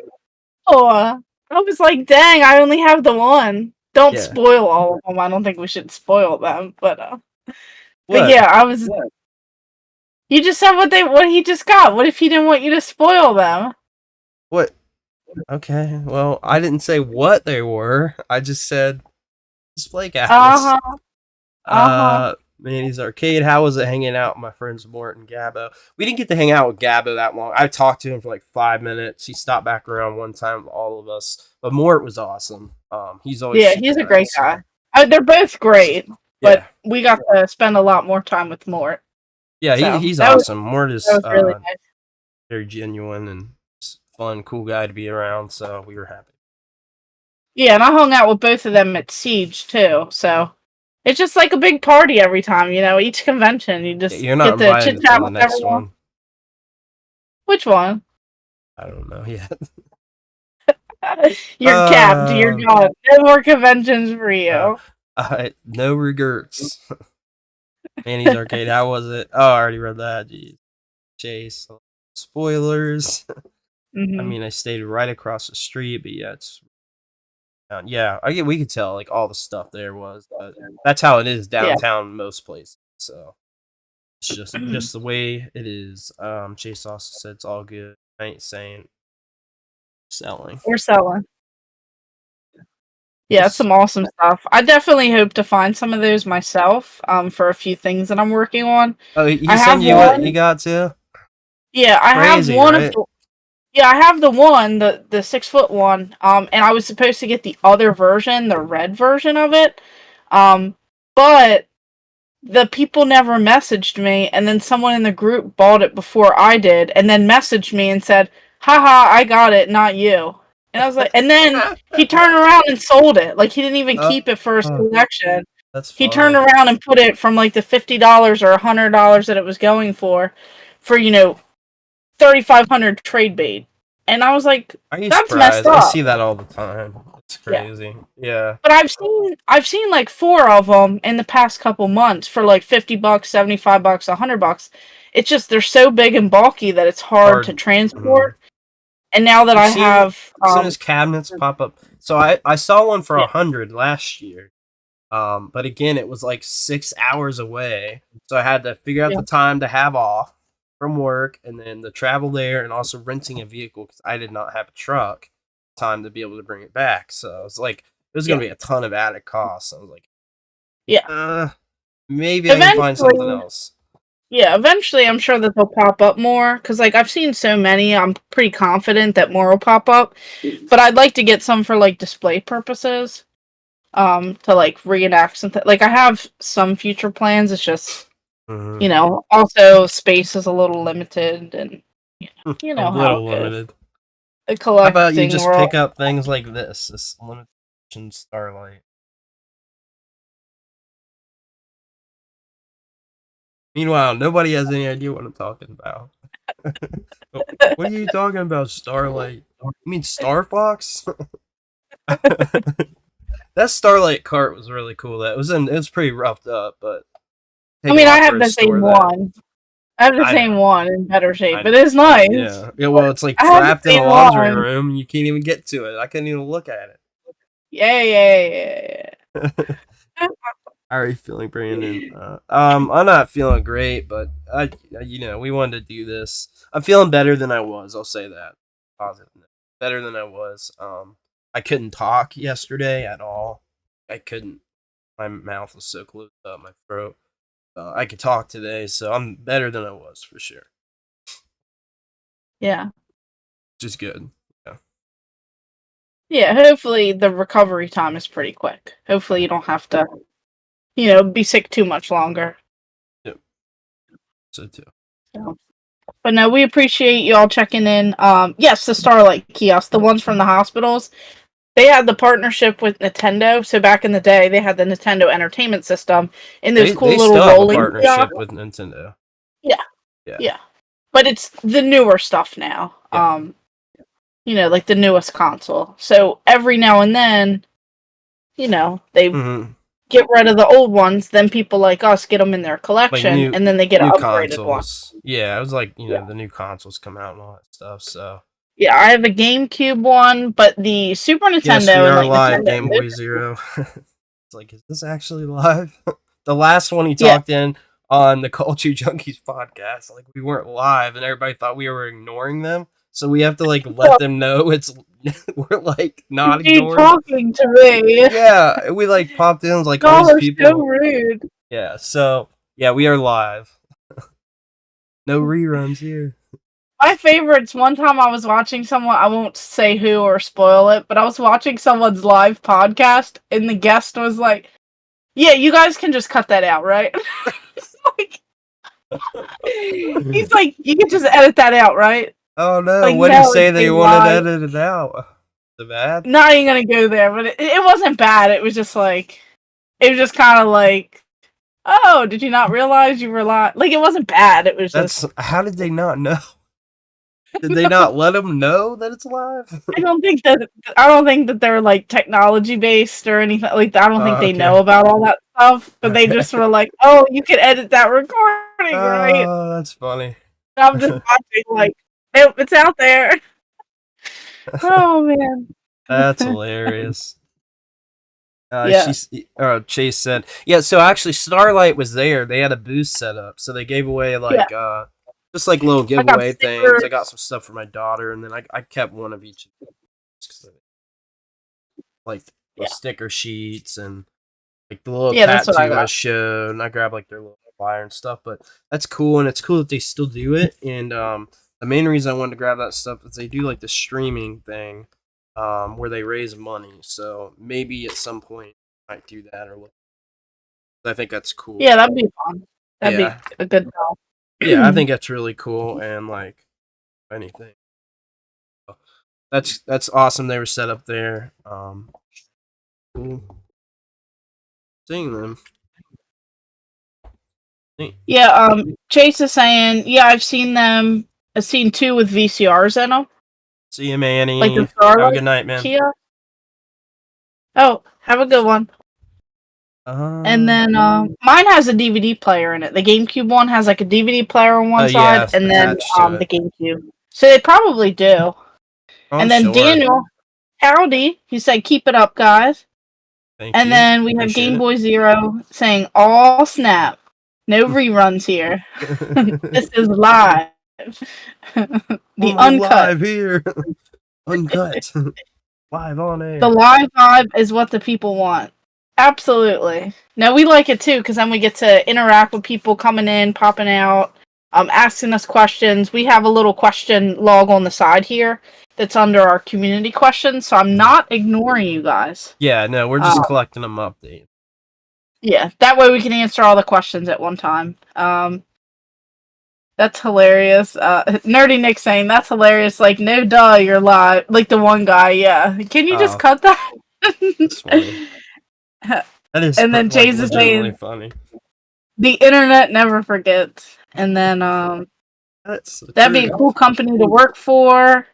Oh, I was like, dang, I only have the one. Don't spoil all of them. I don't think we should spoil them, but yeah, I was. You just said what he just got. What if he didn't want you to spoil them? What? Okay, well, I didn't say what they were. I just said display cabinets. Manny's Arcade. How was it hanging out with my friends Mort and Gabbo? We didn't get to hang out with Gabbo that long. I talked to him for like 5 minutes. He stopped back around one time with all of us. But Mort was awesome. He's always he's a great guy. They're both great, but we got to spend a lot more time with Mort. Yeah, he's awesome. Mort is really nice. Very genuine and fun, cool guy to be around. So we were happy. Yeah, and I hung out with both of them at Siege too. So. It's just like a big party every time, each convention. You just you're not get to chit-chat with next everyone. One. Which one? I don't know yet. You're capped. You're gone. No more conventions for you. No regrets. Manny's Arcade. How was it? Oh, I already read that. Jeez. Chase. Spoilers. Mm-hmm. I mean, I stayed right across the street, but it's... we could tell like all the stuff there was, but that's how it is downtown most places. So It's just the way it is. Chase also said it's all good. I ain't saying selling. We're selling. Yeah, it's some awesome stuff. I definitely hope to find some of those myself. For a few things that I'm working on. Oh, he I sent have you what one. you got too? Yeah, I have Crazy, one of right? the. Yeah, I have the one, the 6-foot one. And I was supposed to get the other version, the red version of it. But the people never messaged me, and then someone in the group bought it before I did, and then messaged me and said, "Haha, I got it, not you." And I was like, and then he turned around and sold it. Like, he didn't even keep it for his collection. That's He funny. turned around and put it from like the $50 or $100 that it was going for 3,500 trade bait. And I was like, Are you that's surprised? messed I up. see that all the time. It's crazy. Yeah. But I've seen like 4 of them in the past couple months for like $50, $75, $100. It's just they're so big and bulky that it's hard to transport. And now that I have, as soon as cabinets pop up, so I saw one for 100 last year. But again, it was like 6 hours away, so I had to figure out the time to have off from work, and then the travel there, and also renting a vehicle because I did not have a truck time to be able to bring it back. So it was like it was gonna be a ton of added costs. I was like, maybe I can find something else. Yeah, eventually I'm sure that they'll pop up more, because like I've seen so many, I'm pretty confident that more will pop up. But I'd like to get some for like display purposes, to like reenact something. Like, I have some future plans. It's just also space is a little limited, and you know a how little it goes. limited. How about you just pick up things like this limitation Starlight? Meanwhile, nobody has any idea what I'm talking about. What are you talking about, Starlight? You mean Star Fox? That Starlight cart was really cool. It was pretty roughed up, but I mean, I have the same one. I have the same one in better shape, but it's nice. Yeah. Well, it's like trapped in a laundry room, and you can't even get to it. I couldn't even look at it. Yeah. How are you feeling, Brandon? I'm not feeling great, but we wanted to do this. I'm feeling better than I was. I'll say that. Positive. Better than I was. I couldn't talk yesterday at all. I couldn't. My mouth was so closed up, my throat. I could talk today, so I'm better than I was for sure. Yeah. Just good. Yeah, hopefully the recovery time is pretty quick. Hopefully you don't have to, be sick too much longer. Yep. So too. But no, we appreciate you all checking in. Yes, the Starlight kiosk, the ones from the hospitals, they had the partnership with Nintendo. So back in the day, they had the Nintendo Entertainment System in those cool little rolling partnership with Nintendo. Yeah. But it's the newer stuff now. Yeah. Like the newest console. So every now and then, they get rid of the old ones, then people like us get them in their collection, and then they get upgraded ones. Yeah, it was like, the new consoles come out and all that stuff, so. Yeah, I have a GameCube one, but the Super Nintendo yes, we are and live, Game Boy Zero. It's like, is this actually live? The last one he talked in on the Culture Junkies podcast, like, we weren't live, and everybody thought we were ignoring them, so we have to, like, let them know we're, like, not ignoring talking to me. Yeah, we, like, popped in, like, all these people. So rude. Yeah, so, yeah, we are live. No reruns here. My favorites, one time I was watching someone, I won't say who or spoil it, but I was watching someone's live podcast, and the guest was like, yeah, you guys can just cut that out, right? He's like, you can just edit that out, right? Oh no, like, what did you say they wanted to edit it out? The bad? Not even gonna go there, but it wasn't bad. It was just like, it was just kind of like, oh, did you not realize you were live? Like, it wasn't bad. It was just. How did they not know? Did they not let them know that it's live? I don't think that they're like technology based or anything like that. I don't think they know about all that stuff. But they just were like, "Oh, you can edit that recording, right?" Oh, that's funny. And I'm just watching, like, nope, it's out there. Oh man, that's hilarious. Yeah. Chase said, yeah. So actually, Starlight was there. They had a booth set up, so they gave away like just like little I got giveaway things. I got some stuff for my daughter, and then I kept one of each, like the sticker sheets and like the little that's what I tattoo I got. showed, and I grabbed like their little flyer and stuff. But that's cool, and it's cool that they still do it. And the main reason I wanted to grab that stuff is they do like the streaming thing, where they raise money. So maybe at some point I might do that or look. I think that's cool. Yeah, that'd be fun. That'd be a good time. Yeah, I think that's really cool, and like anything. That's awesome. They were set up there. Cool. Seeing them. Yeah, Chase is saying, yeah, I've seen them. I've seen 2 with VCRs in them. See you, Manny. Like the Have Starlight a good night, man. Kia. Oh, have a good one. And then mine has a DVD player in it. The GameCube one has like a DVD player on one side, and then the GameCube. So they probably do. And then Daniel, howdy, he said, "Keep it up, guys." And then we have Game Boy Zero saying, "All snap, no reruns here. This is live." The uncut live here, uncut, live on air. The live vibe is what the people want. Absolutely. No, we like it too, because then we get to interact with people coming in, popping out, asking us questions. We have a little question log on the side here that's under our community questions, so I'm not ignoring you guys. Yeah, no, we're just collecting them up. Yeah, that way we can answer all the questions at one time. That's hilarious. Nerdy Nick saying, that's hilarious. Like, no duh, you're live. Like the one guy, yeah. Can you just cut that? That's funny. That is, and then Chase is saying, funny. The internet never forgets. And then that'd be a cool company to work for.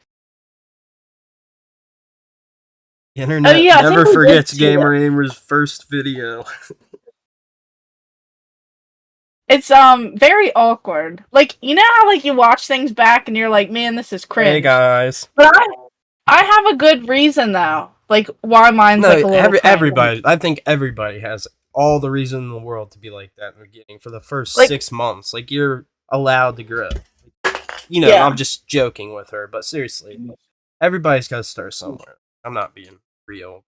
The internet never forgets Gamer Aimer's first video. It's very awkward. Like, you know how like you watch things back and you're like, man, this is cringe. Hey guys. But I have a good reason though. Like why mine's like a little everybody. I think everybody has all the reason in the world to be like that in the beginning for the first 6 months. Like you're allowed to grow. You know, I'm just joking with her, but seriously, everybody's got to start somewhere. I'm not being real.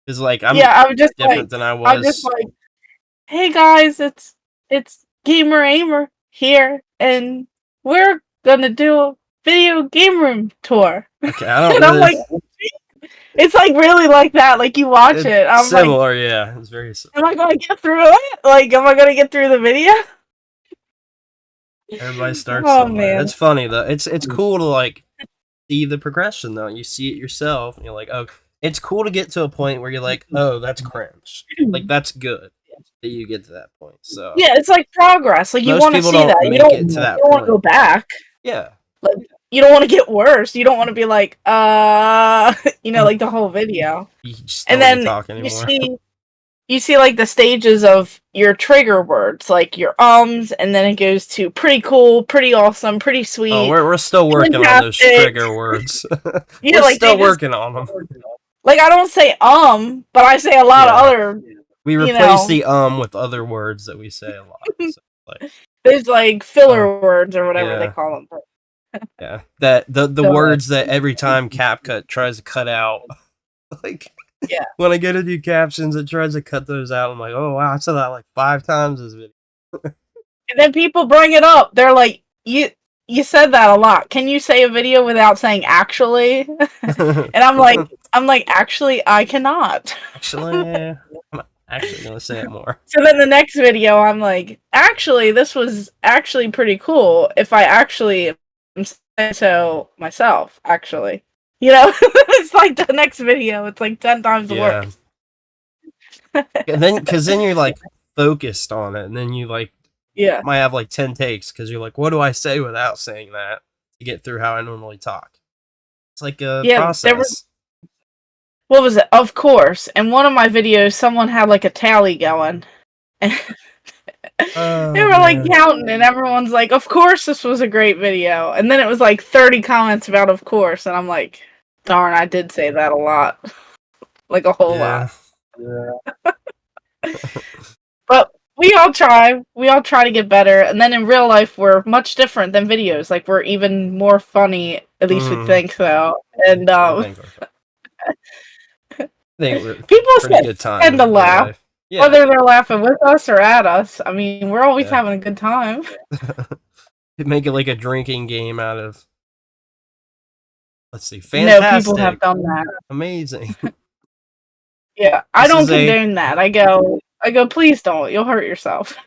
It's like I'm just different than I was. I'm just like, hey guys, it's Gamer Aimer here, and we're gonna do a video game room tour. Okay, I don't. And I'm like, it's like really like that. Like you watch it. I'm similar, yeah. It's very similar. Am I gonna get through it? Like, am I gonna get through the video? Everybody starts somewhere. Man. It's funny though. It's cool to like see the progression though. You see it yourself, and you're like, oh, it's cool to get to a point where you're like, oh, that's cringe. Like that's good that you get to that point. So yeah, it's like progress. Like you want to see that. You don't want to go back. Yeah. Like you don't want to get worse. You don't want to be like, you know, like the whole video. And then you see like the stages of your trigger words, like your and then it goes to pretty cool, pretty awesome, pretty sweet. Oh, we're still working on those trigger words. Yeah, we're still working on them. Like I don't say but I say a lot of other. We replace the with other words that we say a lot. So, like, there's like filler words or whatever they call them. Yeah, that the words that every time CapCut tries to cut out, like when I get to do captions, it tries to cut those out. I'm like, oh wow, I said that like 5 times this video. And then people bring it up. They're like, you said that a lot. Can you say a video without saying actually? And I'm like, actually, I cannot. Actually, I'm actually gonna say it more. So then the next video, I'm like, actually, this was actually pretty cool. If I actually am saying so myself, actually, you know, it's like the next video. It's like 10 times worse. And then, because then you're like focused on it, and then you like might have like 10 takes because you're like, what do I say without saying that to get through how I normally talk? It's like a process. What was it? Of course. In one of my videos, someone had like a tally going. And they were like counting, and everyone's like, of course this was a great video. And then it was like 30 comments about of course. And I'm like, darn, I did say that a lot. like a whole Yeah. lot. But we all try. We all try to get better, and then in real life, we're much different than videos. Like we're even more funny. At least we think so. And I think we're people pretty good time tend in to real laugh, life. Yeah. whether they're laughing with us or at us. I mean, we're always having a good time. You'd make it like a drinking game out of. Let's see. No, Fantastic. people have done that. Amazing. Yeah, I don't condone that. I go, please don't. You'll hurt yourself.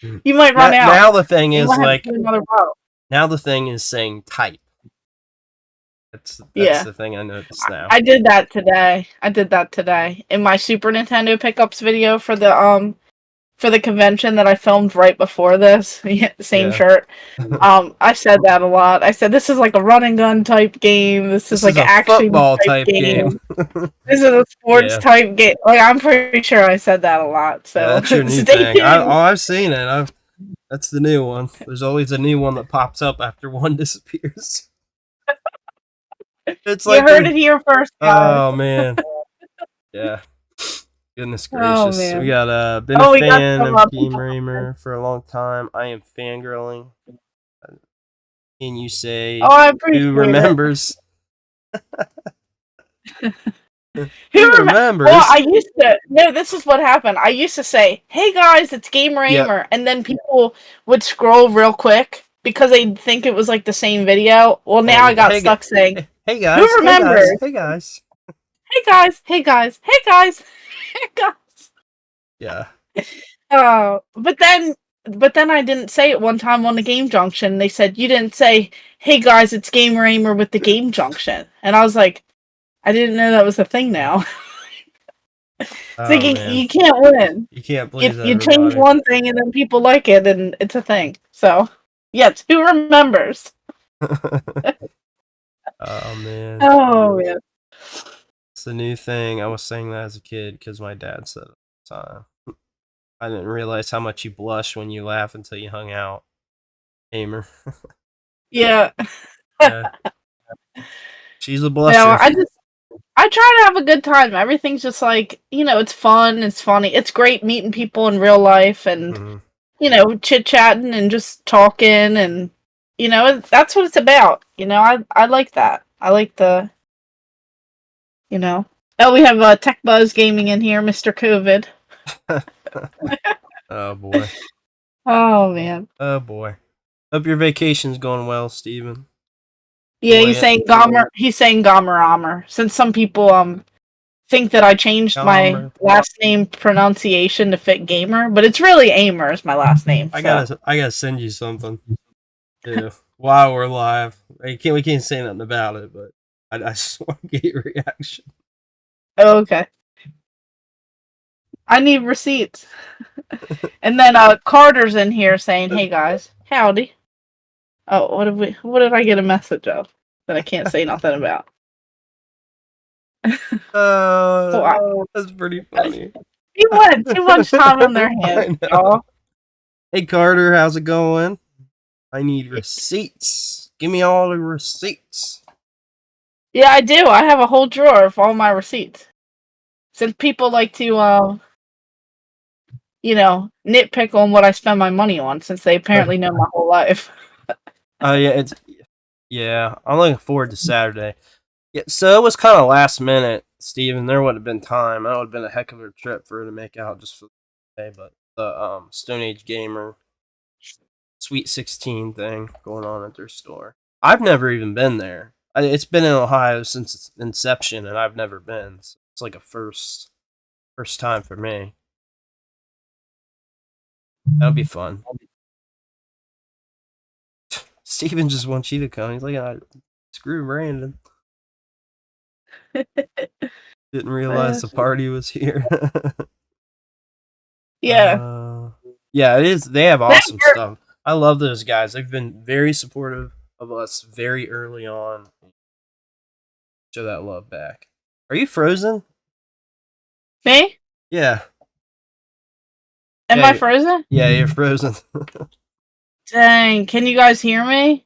You might run out. Now the thing is like. Now the thing is saying type. That's the thing I noticed now. I did that today. In my Super Nintendo pickups video for the convention that I filmed right before this. Same shirt. I said that a lot. I said this is like a run and gun type game. This is like an action football type game. This is a sports type game. Like I'm pretty sure I said that a lot. So that's your new thing. I've seen it. That's the new one. There's always a new one that pops up after one disappears. It's like you heard it here first, guys. Oh man. Yeah. Goodness gracious. We got been a fan of Game Raymer for a long time. I am fangirling. Can you say who remembers? Who remembers? Well, this is what happened. I used to say, "Hey guys, it's Game Raymer," and then people would scroll real quick because they'd think it was like the same video. Well, now I got stuck saying, "Hey guys, who remembers? Hey guys, hey guys, hey guys, hey guys, hey guys." Yeah. But then I didn't say it one time on the Game Junction. They said you didn't say, "Hey guys, it's Game Raymer with the Game Junction," and I was like, I didn't know that was a thing now. You can't win. You can't please You change one thing and then people like it and it's a thing. So, yes, who remembers? Oh man. Oh man. It's the new thing. I was saying that as a kid because my dad said it all the time. I didn't realize how much you blush when you laugh until you hung out. Ahmer. Yeah. She's a blusher. No, I try to have a good time. Everything's just like, it's fun, it's funny. It's great meeting people in real life and, chit-chatting and just talking and, that's what it's about. I like that. I like the, Oh, we have Tech Buzz Gaming in here, Mr. COVID. Oh, boy. Oh, man. Oh, boy. Hope your vacation's going well, Steven. Yeah, he's saying Ahmer. Since some people think that I changed my last name pronunciation to fit gamer, but it's really Ahmer is my last name. I gotta send you something. Yeah, while we're live, we can't say nothing about it, but I just want to get your reaction. Oh, okay. I need receipts. And then Carter's in here saying, "Hey guys, howdy." Oh, what did I get a message of that I can't say nothing about? That's pretty funny. People had too much time on their hands. Hey Carter, how's it going? I need receipts. Give me all the receipts. Yeah, I do. I have a whole drawer of all my receipts. Since people like to, nitpick on what I spend my money on, since they apparently know my whole life. Yeah, I'm looking forward to Saturday. Yeah, so it was kind of last minute, Steven. There would have been time. That would have been a heck of a trip for her to make out just for the day. But the Stone Age Gamer Sweet 16 thing going on at their store. I've never even been there. It's been in Ohio since its inception, and I've never been. So it's like a first time for me. That'll be fun. Steven just wants you to come. He's like, screw Brandon. Didn't realize the party was here. Yeah. Yeah, it is. They have awesome stuff. I love those guys. They've been very supportive of us very early on. Show that love back. Are you frozen? Me? Yeah. Am I frozen? Yeah, you're frozen. Dang, can you guys hear me?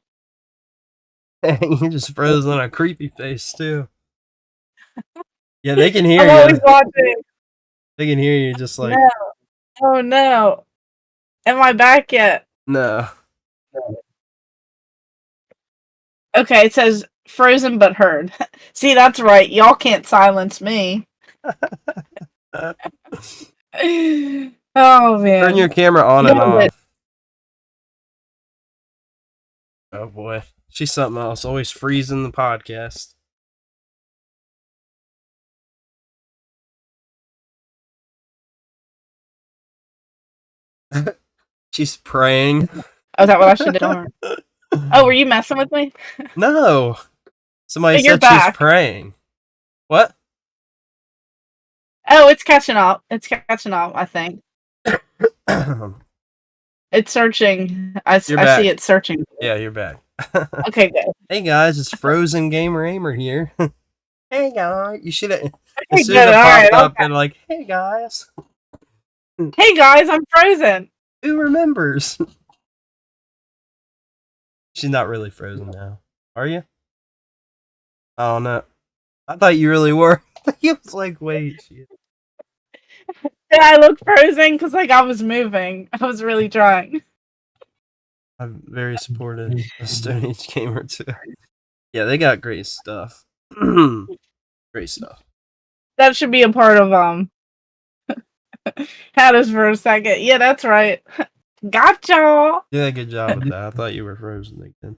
Dang, you just froze on a creepy face too. Yeah, they can hear I'm you. always watching. They can hear you just like... No. Oh, no. Am I back yet? No. Okay, it says frozen but heard. See, that's right. Y'all can't silence me. Oh, man. Turn your camera on and Yeah, but- off. Oh, boy. She's something else. Always freezing the podcast. She's praying. Oh, is that what I should do? Oh, were you messing with me? No. Somebody You're said back. she's praying. What? Oh, it's catching up. It's catching up, I think. It's searching. I see it searching. Yeah, you're back. Okay, good. Hey guys, it's Frozen Gamer Ahmer here. Hey guys, you should have. Okay, As soon as good. it All popped right, up okay. and like, hey guys, Hey guys, I'm frozen. who remembers? She's not really frozen now, are you? Oh no, I thought you really were. He was like, wait, shit. Did I look frozen? Because like I was moving. I was really trying. I'm very supportive of Stone Age Gamer too. Yeah, they got great stuff. Great stuff. That should be a part of had us for a second. Yeah, that's right. Gotcha. Yeah, good job with that. I thought you were frozen again.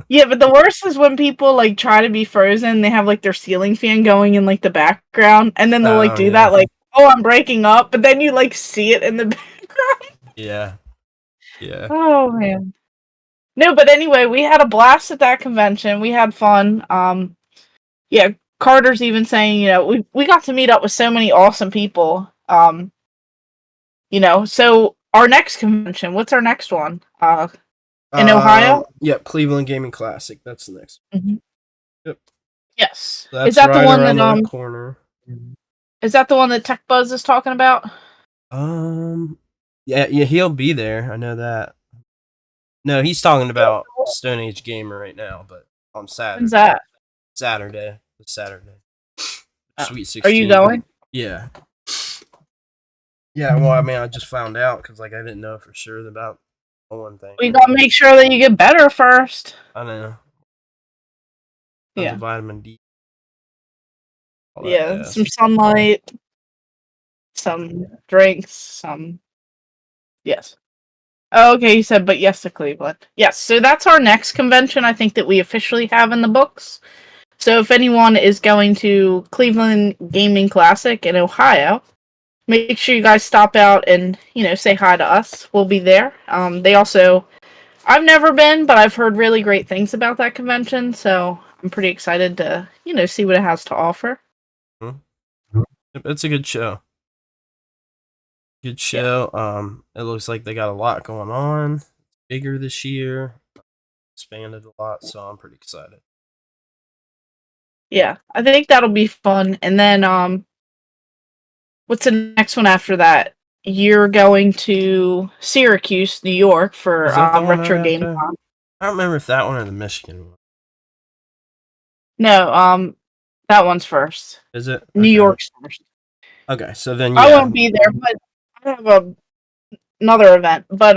Yeah, but the worst is when people like try to be frozen. They have like their ceiling fan going in like the background, and then they'll like do that like, oh, I'm breaking up, but then you like see it in the background. Yeah. Yeah. Oh man. No, but anyway, we had a blast at that convention. We had fun. Yeah, Carter's even saying, you know, we got to meet up with so many awesome people. You know, so our next convention, what's our next one? In Ohio? Yep, Cleveland Gaming Classic. That's the next one. Mm-hmm. Yep. Yes. That's is that right the one around that the corner. Is that the one that Tech Buzz is talking about? Yeah, he'll be there. I know that. No, he's talking about Stone Age Gamer right now, but on Saturday. When's that? Saturday. It's Saturday. Sweet 16. Are you going? Yeah. Yeah, well, I mean, I just found out because, like, I didn't know for sure about one thing. We gotta make sure that you get better first. I know. Yeah. Vitamin D. Yeah, some sunlight, some drinks, some... Yes. Oh, okay, you said, but yes to Cleveland. Yes, so that's our next convention, I think, that we officially have in the books. So if anyone is going to Cleveland Gaming Classic in Ohio, make sure you guys stop out and, you know, say hi to us. We'll be there. They also... I've never been, but I've heard really great things about that convention, so I'm pretty excited to, you know, see what it has to offer. It's a good show. Good show. Yeah. It looks like they got a lot going on. Bigger this year. Expanded a lot, so I'm pretty excited. Yeah, I think that'll be fun. And then, what's the next one after that? You're going to Syracuse, New York for RetroGameCon. I don't remember if that one or the Michigan one. No, that one's first. Is it? New York's first. Okay, so then yeah. I won't be there, but I have another event. But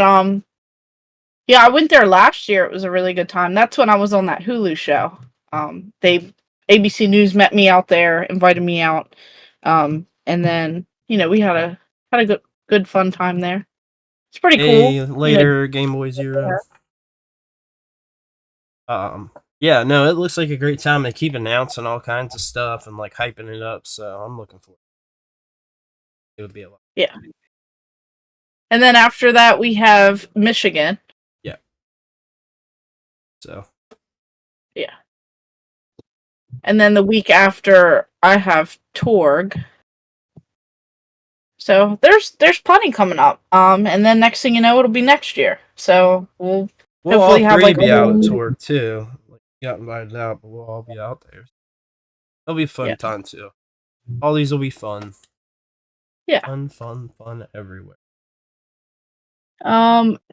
yeah, I went there last year. It was a really good time. That's when I was on that Hulu show. ABC News met me out there, invited me out, and then you know we had a good fun time there. It's pretty cool. Later, you know, Game Boy Zero. Yeah, no, it looks like a great time. They keep announcing all kinds of stuff and like hyping it up, so I'm looking forward. It would be a lot. Yeah. And then after that, we have Michigan. Yeah. So. Yeah. And then the week after, I have Torg. So there's plenty coming up. And then next thing you know, it'll be next year. So we'll hopefully have like be out at Torg too. Like, got invited out, but we'll all be out there. It'll be a fun time too. All these will be fun. Yeah. Fun everywhere.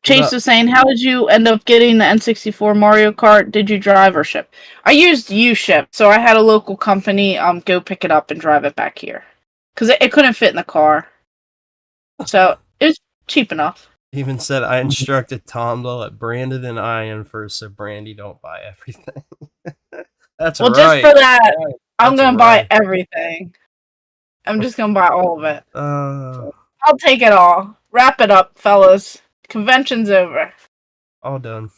Chase was saying, how did you end up getting the N64 Mario Kart? Did you drive or ship? I used U-Ship, so I had a local company go pick it up and drive it back here. Because it couldn't fit in the car. So, it was cheap enough. He even said, I instructed Tom to let Brandon and I in first, so Brandi don't buy everything. That's well, right. Just for that, I'm That's going to buy everything. I'm just going to buy all of it. I'll take it all. Wrap it up, fellas. Convention's over. All done.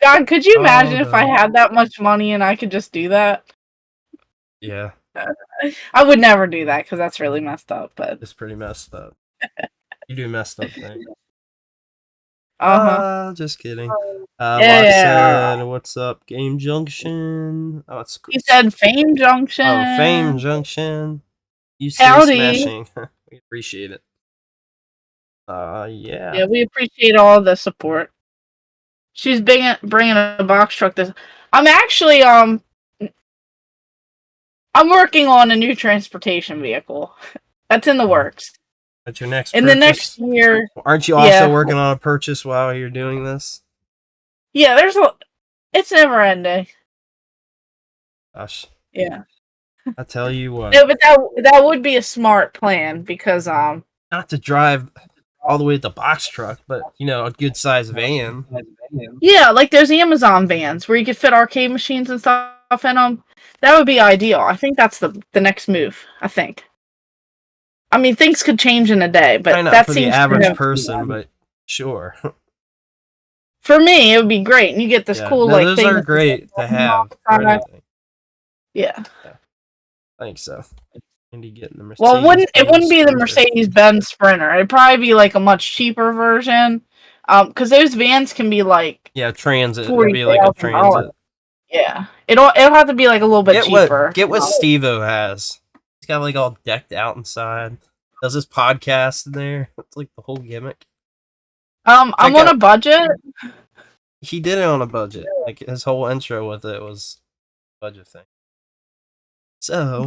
God, could you imagine if I had that much money and I could just do that? Yeah. I would never do that because that's really messed up. But it's pretty messed up. You do messed up things. Just kidding. Yeah. What's up? Game Junction. Oh, it's He said Fame Junction. Oh, Fame Junction. You say smashing. We appreciate it. Yeah. Yeah, we appreciate all the support. She's bringing a box truck. I'm actually I'm working on a new transportation vehicle. That's in the works. That's your next. In the next year. Aren't you also working on a purchase while you're doing this? Yeah, it's never ending. Gosh. Yeah. I tell you what. No, but that would be a smart plan because not to drive all the way to the box truck, but a good sized van. Yeah, like those Amazon vans where you could fit arcade machines and stuff in them. That would be ideal. I think that's the next move. I think. I mean, things could change in a day, but that seems the average person. But sure. For me, it would be great, and you get this cool those are great to have. Yeah. I think so. Getting the Mercedes. Well, it wouldn't be the Mercedes-Benz Sprinter. It'd probably be like a much cheaper version. Because those vans can be like transit. It'd be like a transit. Yeah, it'll have to be like a little bit cheaper. Get what Steve-O has. He's got like all decked out inside. Does his podcast in there? It's like the whole gimmick. I'm on a budget. He did it on a budget. Like his whole intro with it was a budget thing. So,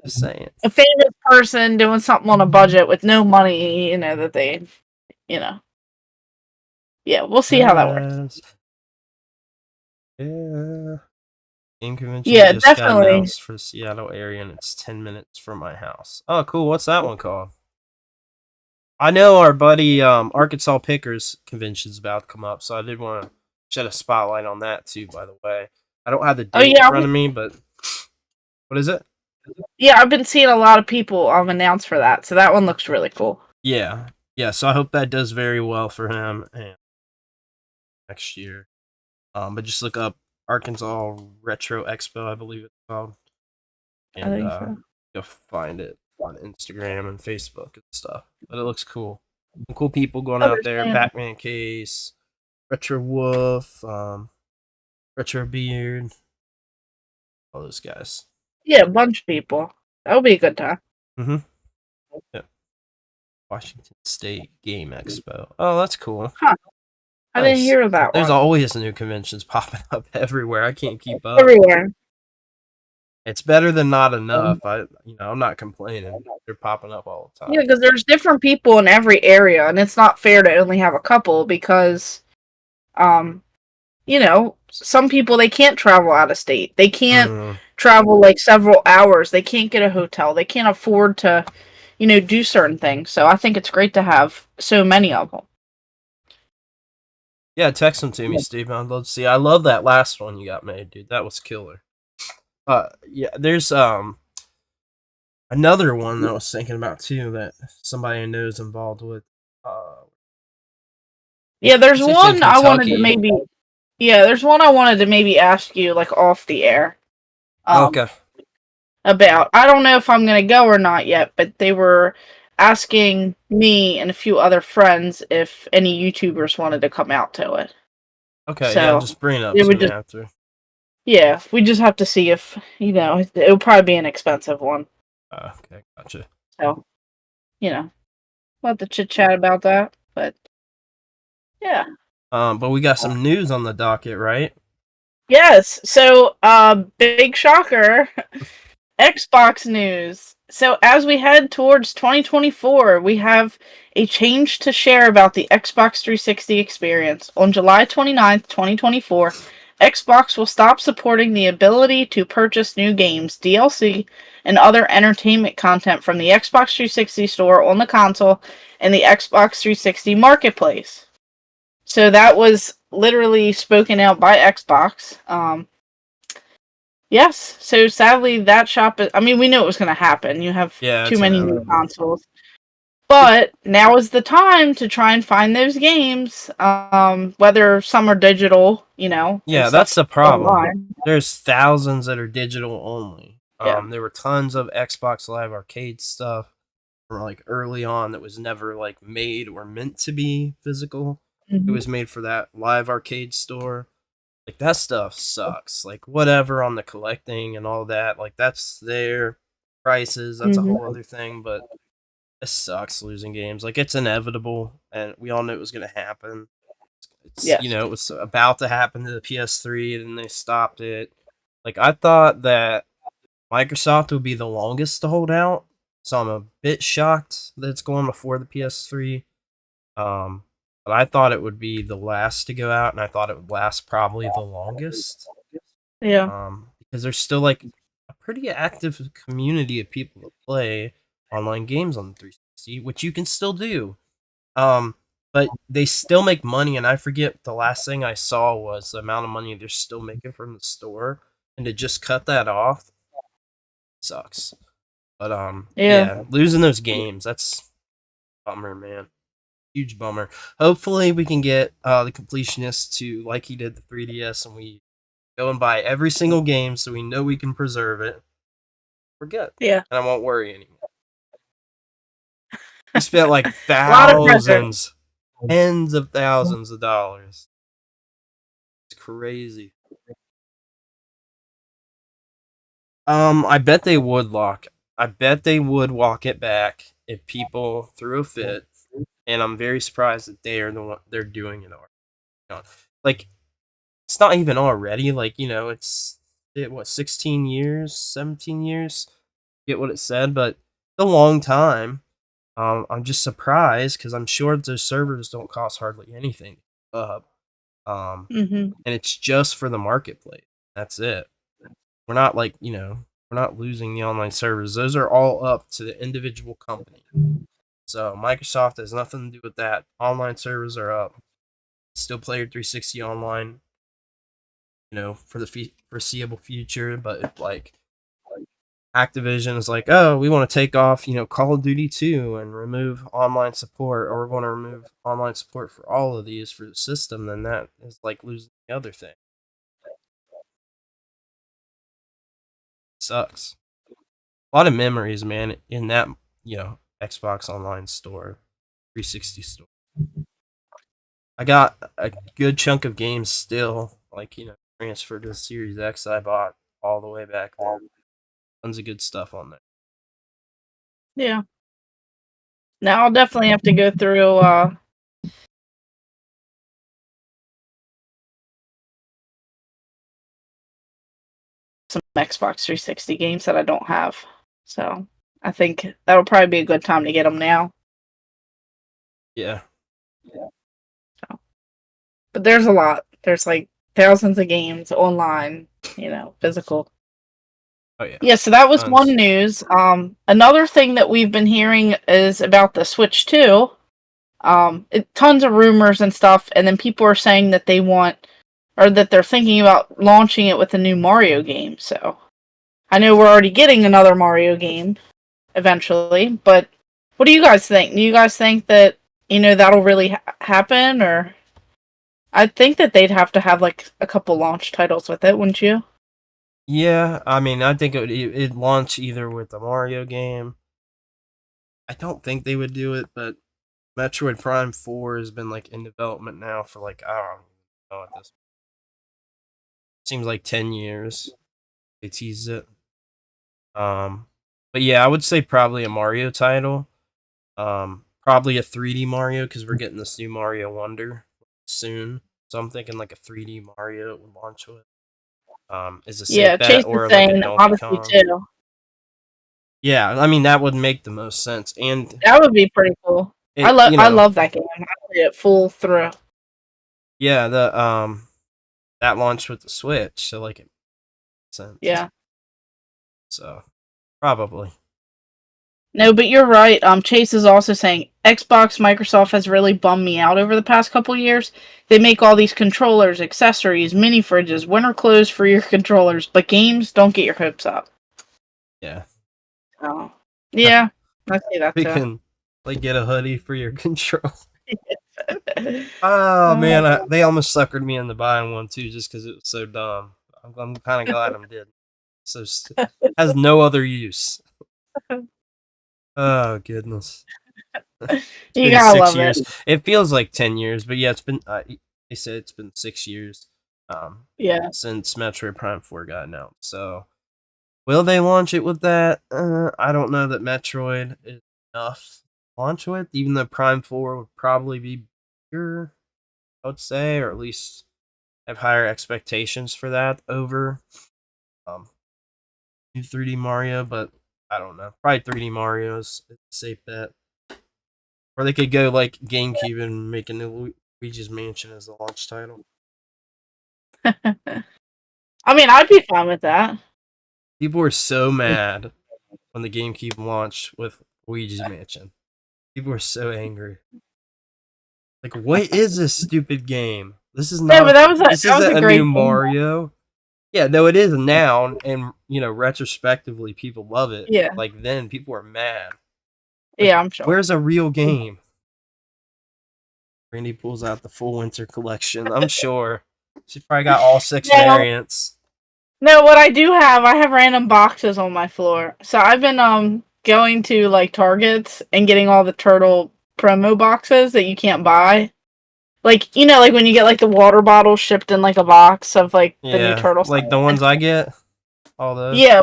just saying. A famous person doing something on a budget with no money, that they, Yeah, we'll see how that works. Yeah. Game convention just definitely. got announced for the Seattle area, and it's 10 minutes from my house. Oh, cool. What's that one called? I know our buddy Arkansas Pickers convention's about to come up, so I did want to shed a spotlight on that, too, by the way. I don't have the date in front of me, but... What is it? Yeah, I've been seeing a lot of people announce for that, so that one looks really cool. Yeah, so I hope that does very well for him and next year. But just look up Arkansas Retro Expo, I believe it's called, and you'll find it on Instagram and Facebook and stuff. But it looks cool. Some cool people going out there. Batman Case, Retro Wolf, Retro Beard, all those guys. Yeah, a bunch of people. That would be a good time. Mm-hmm. Yeah. Washington State Game Expo. Oh, that's cool. Huh. I didn't hear that There's always new conventions popping up everywhere. I can't keep up. Everywhere. It's better than not enough. I'm not complaining. They're popping up all the time. Yeah, because there's different people in every area, and it's not fair to only have a couple because, some people, they can't travel out of state. They can't travel like several hours. They can't get a hotel. They can't afford to, do certain things. So I think it's great to have so many of them. Yeah, text them to me, Steve. I'd love to see. I love that last one you got made, dude. That was killer. Yeah, there's another one that I was thinking about too that somebody I know is involved with. Yeah, there's one I wanted to maybe. Yeah, there's one I wanted to maybe ask you like off the air. Okay. About I don't know if I'm gonna go or not yet, but they were asking me and a few other friends if any YouTubers wanted to come out to it. Okay, so, just bring it up soon after. Yeah, we just have to see if, it'll probably be an expensive one. Okay, gotcha. So, we'll have to chit-chat about that, but, yeah. But we got some news on the docket, right? Yes, so, big shocker, Xbox news. So as we head towards 2024, we have a change to share about the Xbox 360 experience. On July 29th, 2024, Xbox will stop supporting the ability to purchase new games, DLC, and other entertainment content from the Xbox 360 store on the console and the Xbox 360 marketplace. So that was literally spoken out by Xbox. Yes. So sadly, that shop is. I mean, we knew it was going to happen. You have Yeah, too it's many new inevitable. consoles. But now is the time to try and find those games, whether some are digital, and Yeah, stuff that's the problem. online. There's thousands that are digital only. Yeah. There were tons of Xbox Live Arcade stuff from like early on that was never like made or meant to be physical. It Mhm. was made for that Live Arcade store. Like that stuff sucks. Like whatever on the collecting and all that, like that's their prices. That's a Mhm. whole other thing, but it sucks losing games. Like it's inevitable, and we all knew it was gonna happen. It's Yes. it was about to happen to the PS3, and then they stopped it. Like I thought that Microsoft would be the longest to hold out, so I'm a bit shocked that it's going before the PS3. Um, but I thought it would be the last to go out, and I thought it would last probably the longest. Yeah. Because there's still like a pretty active community of people that play online games on the 360, which you can still do. Um, but they still make money, and I forget the last thing I saw was the amount of money they're still making from the store, and to just cut that off sucks. But Yeah. yeah, losing those games, that's a bummer, man. Huge bummer. Hopefully, we can get the completionist to like he did the 3DS, and we go and buy every single game so we know we can preserve it. We're good, Yeah. and I won't worry anymore. We spent like A lot of pressure. thousands, tens of thousands of dollars. It's crazy. I bet they would lock. I bet they would walk it back if people threw a fit, and I'm very surprised that they are the one they're doing it already. Like it's not even already. Like it's what 16 years, 17 years. Get what it said, but it's a long time. I'm just surprised because I'm sure those servers don't cost hardly anything up. Mhm. And it's just for the marketplace. That's it. We're not like we're not losing the online servers. Those are all up to the individual company. So Microsoft has nothing to do with that. Online servers are up. Still play your 360 online, for the foreseeable future. But if like Activision is like, oh, we want to take off, Call of Duty 2 and remove online support, or we're going to remove online support for all of these for the system, then that is like losing the other thing. Sucks. A lot of memories, man, in that, Xbox Online store, 360 store. I got a good chunk of games still, like, transferred to the Series X I bought all the way back then. Tons of good stuff on there. Yeah. Now I'll definitely have to go through some Xbox 360 games that I don't have. So I think that'll probably be a good time to get them now. Yeah. So. But there's a lot. There's like thousands of games online, physical. Oh, yeah. Yeah, so that was Tons. one news. Another thing that we've been hearing is about the Switch 2. Tons of rumors and stuff, and then people are saying that they want, or that they're thinking about launching it with a new Mario game. So I know we're already getting another Mario game eventually, but what do you guys think? Do you guys think that that'll really happen, or I think that they'd have to have like a couple launch titles with it, wouldn't you? Yeah, I mean, I think it'd launch either with the Mario game. I don't think they would do it, but Metroid Prime 4 has been like in development now for like I don't know at this. Seems like 10 years. They teased it. But yeah, I would say probably a Mario title. Probably a 3D Mario because we're getting this new Mario Wonder soon. So I'm thinking like a 3D Mario would launch with. Is a safe Yeah, bet Chase is or like a saying Donkey Odyssey Kong. too. Yeah, I mean that would make the most sense, and That would be pretty cool. I love that game. I played it full through. Yeah, that launched with the Switch, so like it makes sense. Yeah. So probably. No, but you're right. Chase is also saying Xbox, Microsoft has really bummed me out over the past couple years. They make all these controllers, accessories, mini fridges, winter clothes for your controllers, but games, don't get your hopes up. Yeah. Oh, yeah, I see that We too. can like get a hoodie for your control. Oh man, they almost suckered me into buying one too, just because it was so dumb. I'm kind of glad I did. So has no other use. Oh goodness. You gotta love years. it. It feels like 10 years, but yeah, it's been. They said it's been 6 years. Yeah. Since Metroid Prime 4 got announced. So, will they launch it with that? I don't know that Metroid is enough to launch with, even though Prime 4 would probably be bigger, I would say, or at least have higher expectations for that over new 3D Mario, but I don't know. Probably 3D Mario is a safe bet. Or they could go like GameCube and make a new Luigi's Mansion as the launch title. I mean, I'd be fine with that. People were so mad when the GameCube launched with Luigi's Mansion. People were so angry. Like, what is this stupid game? This is not. Yeah, but that was this isn't a a great new game. Mario. Yeah, no, it is now, and retrospectively, people love it. Yeah. Like then, people are mad. Like, yeah, I'm sure. Where's a real game? Brandi pulls out the full winter collection. I'm sure she probably got all 6 variants. No, what I do have, I have random boxes on my floor. So I've been going to like Targets and getting all the turtle promo boxes that you can't buy. Like, like when you get like the water bottle shipped in like a box of like the new turtle like stuff. the ones I get. All those. Yeah,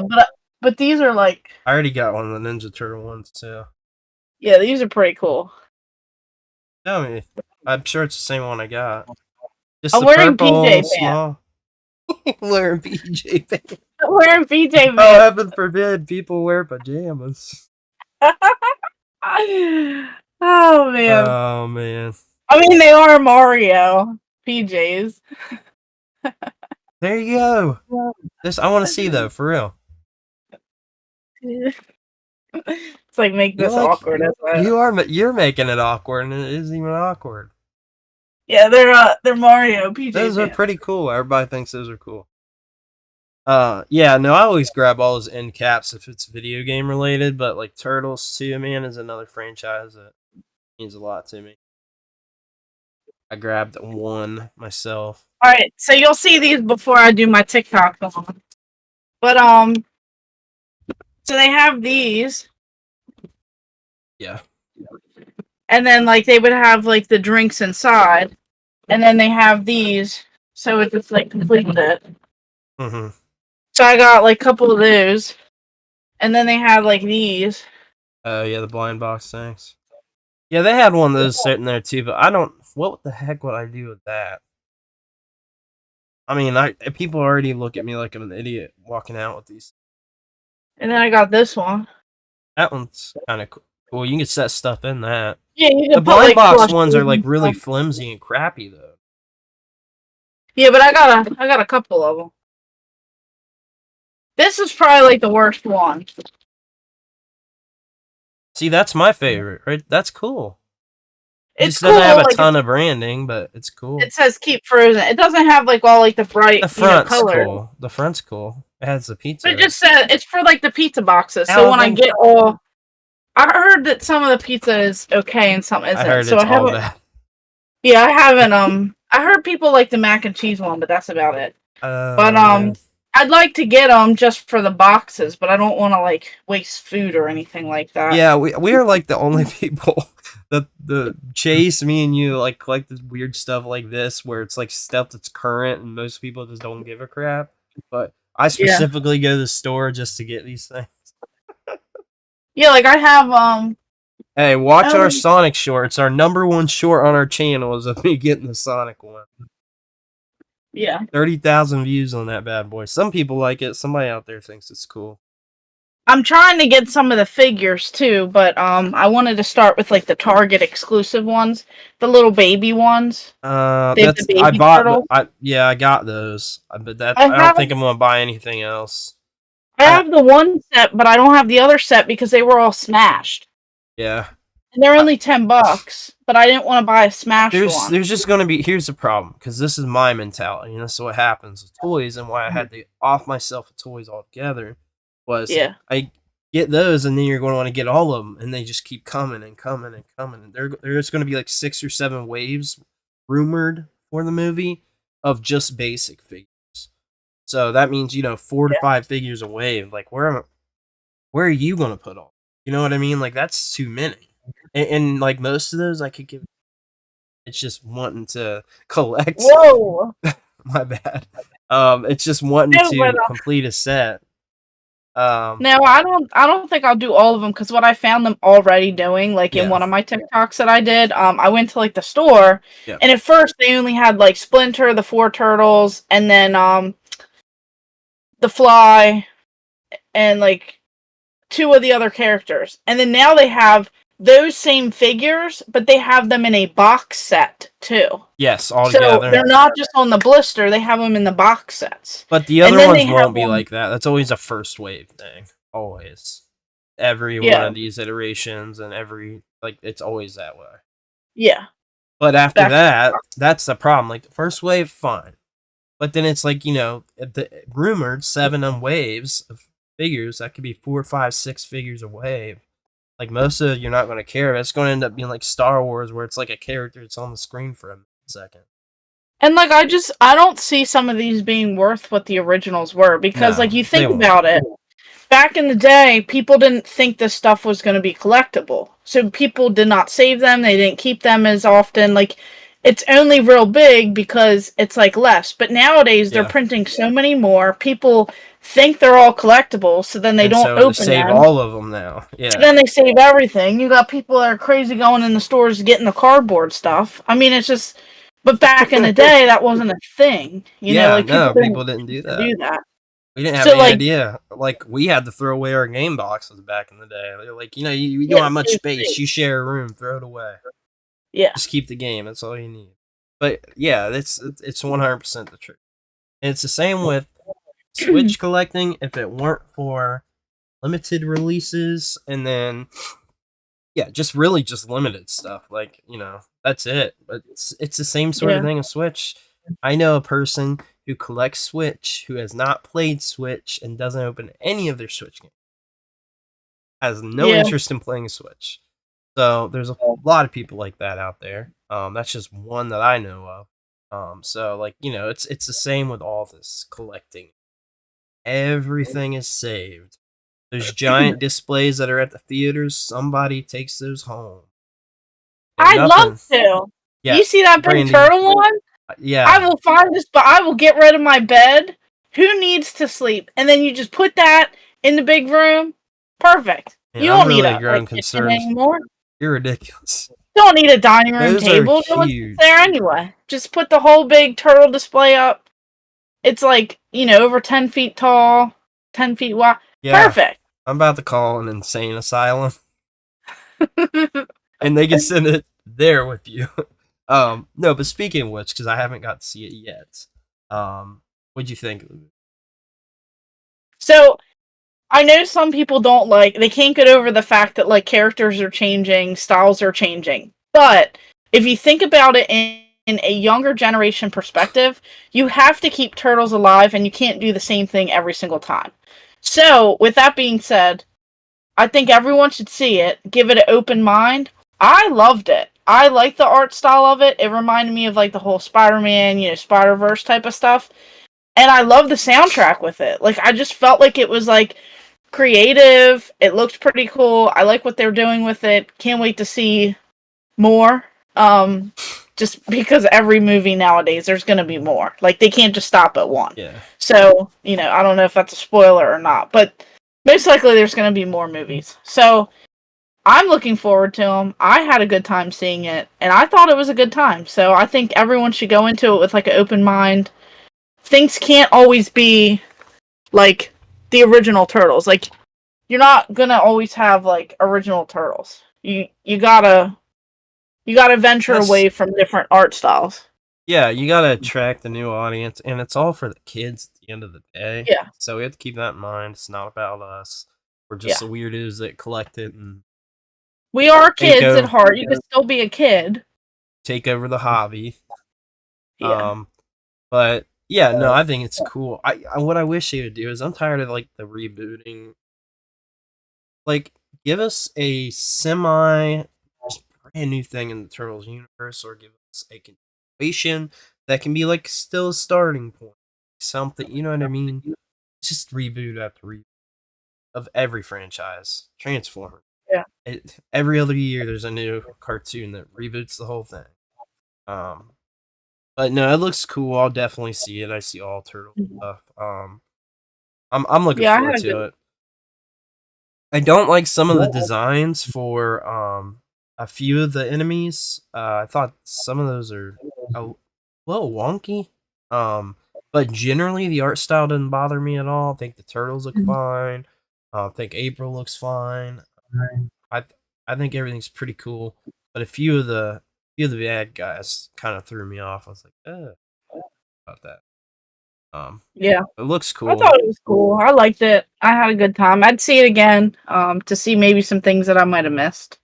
but these are like I already got one of the Ninja Turtle ones too. Yeah, these are pretty cool. Tell me, I'm sure it's the same one I got. Just I'm the wearing purple, PJ small. Wearing PJ pants. I'm wearing PJ pants. Oh, heaven forbid people wear pajamas. Oh man. Oh man. I mean, they are Mario PJs. There you go. I want to see though, for real. It's like make this awkward. You're making it awkward, and it isn't even awkward. Yeah, they're Mario PJs. Those are pretty cool. Everybody thinks those are cool. Yeah, no, I always grab all those end caps if it's video game related, but like Turtles 2, man, is another franchise that means a lot to me. I grabbed one myself. Alright, so you'll see these before I do my TikTok. But so they have these. Yeah. And then like they would have like the drinks inside. And then they have these. So it just like completed it. Mm-hmm. So I got like a couple of those. And then they had like these. Oh yeah, the blind box things. Yeah, they had one of those sitting there too, but I don't. What the heck would I do with that? I mean, people already look at me like I'm an idiot walking out with these. And then I got this one. That one's kind of cool. You can set stuff in that. Yeah, you can the put, blind like, box ones are like really flimsy and crappy though. Yeah, but I got a couple of them. This is probably like the worst one. See, that's my favorite, right? That's cool. It It's just doesn't have a like, ton of branding, but it's cool. It says keep frozen. It doesn't have like all like the bright the front's color. Cool. The front's cool. It has the pizza. But it just said it's for like the pizza boxes. So when I get all, I heard that some of the pizza is okay and some isn't. I heard so it's I haven't. All that. Yeah, I haven't. I heard people like the mac and cheese one, but that's about it. But I'd like to get them just for the boxes, but I don't want to like waste food or anything like that. Yeah, we are like the only people that the Chase, me and you like collect this weird stuff like this, where it's like stuff that's current, and most people just don't give a crap. But I specifically go to the store just to get these things. Yeah, like I have Hey, watch our Sonic shorts. Our #1 short on our channel is of me getting the Sonic one. Yeah. 30,000 views on that bad boy. Some people like it. Somebody out there thinks it's cool. I'm trying to get some of the figures too, but I wanted to start with like the Target exclusive ones, the little baby ones. They have the I baby bought turtle. I got those, but I I don't have think I'm gonna buy anything else. I have the one set, but I don't have the other set because they were all smashed. Yeah, And they're only $10, but I didn't want to buy a smashed one. there's just gonna be here's the problem because this is my mentality, and this is what happens with toys, and why I had to off myself with toys altogether was I get those, and then you're going to want to get all of them, and they just keep coming and coming and coming. And there's going to be like 6 or 7 waves rumored for the movie of just basic figures. So that means 4 to 5 figures a wave. Like where are you going to put all? You know what I mean? Like that's too many. And like most of those, I could give. It's just wanting to collect. Whoa, My bad. It's just wanting to complete a set. No, I don't think I'll do all of them because what I found them already doing, like in one of my TikToks that I did, I went to like the store, and at first they only had like Splinter, the 4 turtles, and then the Fly, and like 2 of the other characters, and then now they have those same figures, but they have them in a box set too. Yes, all together. So they're not just on the blister; they have them in the box sets. But the other ones won't be like that. That's always a first wave thing. Always, every one of these iterations and it's always that way. Yeah. But after that, that's the problem. Like the first wave, fine. But then it's like the rumored 7 waves of figures that could be 4, 5, 6 figures a wave. Like most of it, you're not going to care. It's going to end up being like Star Wars, where it's like a character that's on the screen for a second. And like I don't see some of these being worth what the originals were because like you think about it, back in the day, people didn't think this stuff was going to be collectible, so people did not save them. They didn't keep them as often. Like it's only real big because it's like less. But nowadays they're printing so many more. People think they're all collectible, so then they don't open them. They save all of them now. Yeah. So then they save everything. You got people that are crazy going in the stores getting the cardboard stuff. I mean, it's just. But back in the day, that wasn't a thing. You know, like people didn't do that. We didn't have any idea. Like we had to throw away our game boxes back in the day. They're like, you don't have much space. You share a room, throw it away. Yeah. Just keep the game. That's all you need. But yeah, it's 100% the truth. And it's the same with Switch collecting. If it weren't for limited releases, and then just limited stuff. Like that's it. But it's the same sort of thing as Switch. I know a person who collects Switch who has not played Switch and doesn't open any of their Switch games. Has no interest in playing Switch. So there's a lot of people like that out there. That's just one that I know of. So like it's the same with all this collecting. Everything is saved. There's giant displays that are at the theaters. Somebody takes those home. I'd love to. Yeah, you see that big turtle one? Yeah. I will find this, but I will get rid of my bed. Who needs to sleep? And then you just put that in the big room. Perfect. You don't need a kitchen anymore. You're ridiculous. You don't need a dining room table. It's there anyway. Just put the whole big turtle display up. It's like, over 10 feet tall, 10 feet wide. Yeah. Perfect. I'm about to call an insane asylum. And they can send it there with you. No, but speaking of which, because I haven't got to see it yet, what'd you think? So, I know some people they can't get over the fact that like characters are changing, styles are changing. But if you think about it in a younger generation perspective, you have to keep Turtles alive, and you can't do the same thing every single time. So, with that being said, I think everyone should see it, give it an open mind. I loved it. I like the art style of it. It reminded me of like the whole Spider-Man, Spider-Verse type of stuff. And I love the soundtrack with it. Like, I just felt like it was like creative. It looked pretty cool. I like what they're doing with it. Can't wait to see more. Just because every movie nowadays, there's going to be more. Like, they can't just stop at one. Yeah. So, I don't know if that's a spoiler or not, but most likely there's going to be more movies. So, I'm looking forward to them. I had a good time seeing it, and I thought it was a good time. So, I think everyone should go into it with, like, an open mind. Things can't always be, like, the original Turtles. Like, you're not gonna always have like original Turtles. You gotta venture away from different art styles. Yeah, you gotta attract the new audience, and it's all for the kids at the end of the day. Yeah. So we have to keep that in mind. It's not about us. We're just the weirdos that collect it and we are kids at heart. You can still be a kid. Take over the hobby. Yeah. But yeah, no, I think it's cool. I what I wish they would do is I'm tired of like the rebooting. Like, give us a brand new thing in the Turtles universe, or give us a continuation that can be like still a starting point. Something, you know what I mean? Just reboot after reboot of every franchise. Transformers. Yeah. Every other year there's a new cartoon that reboots the whole thing. But no, it looks cool. I'll definitely see it. I see all Turtle stuff. I'm looking forward to it. I don't like some of the designs for a few of the enemies. I thought some of those are a little wonky. But generally the art style didn't bother me at all. I think the turtles look fine. I think April looks fine. I think everything's pretty cool. But a few of the bad guys kind of threw me off. I was like, about that. Yeah, it looks cool. I thought it was cool. I liked it. I had a good time. I'd see it again to see maybe some things that I might have missed.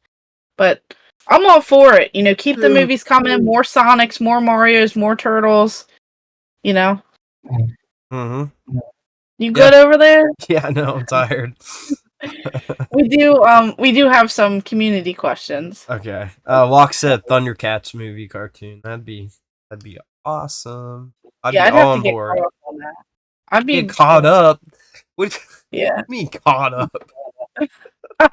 But I'm all for it. You know, keep the movies coming. More Sonics, more Marios, more Turtles. You know. Mm-hmm. You good over there? Yeah, no, I'm tired. We do have some community questions. Okay. Locke said Thundercats movie cartoon. That'd be awesome. I'd be all on board. Caught up on that. I'd be caught up. What do you mean caught up?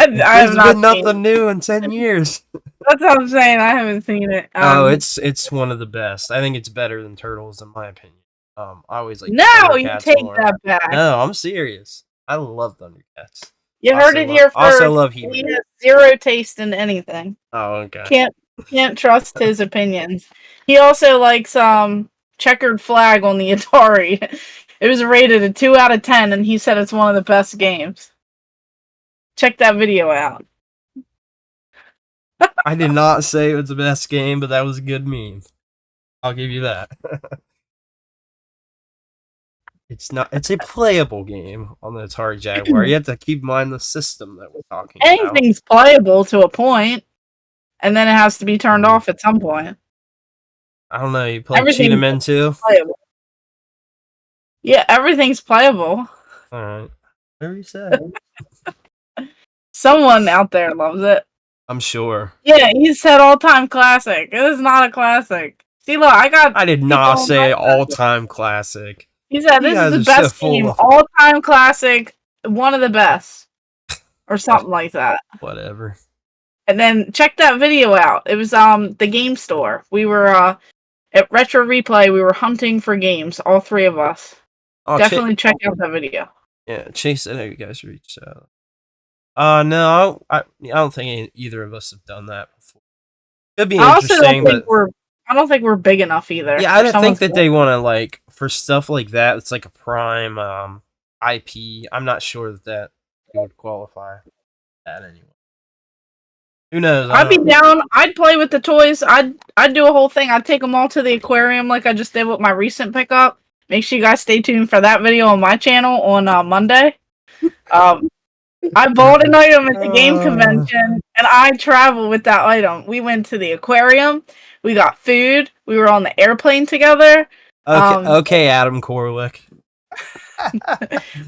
There's been nothing new in 10 years. That's what I'm saying. I haven't seen it. It's one of the best. I think it's better than Turtles in my opinion. I always like No, you take that back. No, I'm serious. I love Thundercats. You heard it here first. Also love He-Man. He has zero taste in anything. Oh, okay. Can't trust his opinions. He also likes Checkered Flag on the Atari. It was rated a 2 out of 10, and he said it's one of the best games. Check that video out. I did not say it was the best game, but that was a good meme. I'll give you that. It's a playable game on the Atari Jaguar. You have to keep in mind the system that we're talking about. Anything's playable to a point, and then it has to be turned off at some point. I don't know. You play Cheetah Men too? Playable. Yeah, everything's playable. Alright. Whatever you say. Someone out there loves it. I'm sure. Yeah, he said all-time classic. It is not a classic. See, look, I did not say all-time classic. He said this is the best game, all-time classic, one of the best. Or something like that. Whatever. And then check that video out. It was the game store. We were at Retro Replay, we were hunting for games, all three of us. Definitely check out that video. Yeah, Chase, I know you guys reached out. No, I don't think either of us have done that before. It'd be interesting, but I don't think we're big enough either. Yeah, I don't think that they want to, like, for stuff like that, it's like a prime IP. I'm not sure that would qualify that anyway. Who knows? I'd be down. I'd play with the toys. I'd do a whole thing. I'd take them all to the aquarium like I just did with my recent pickup. Make sure you guys stay tuned for that video on my channel on Monday. I bought an item at the game convention, and I travel with that item. We went to the aquarium. We got food. We were on the airplane together. Okay, Adam Corlick.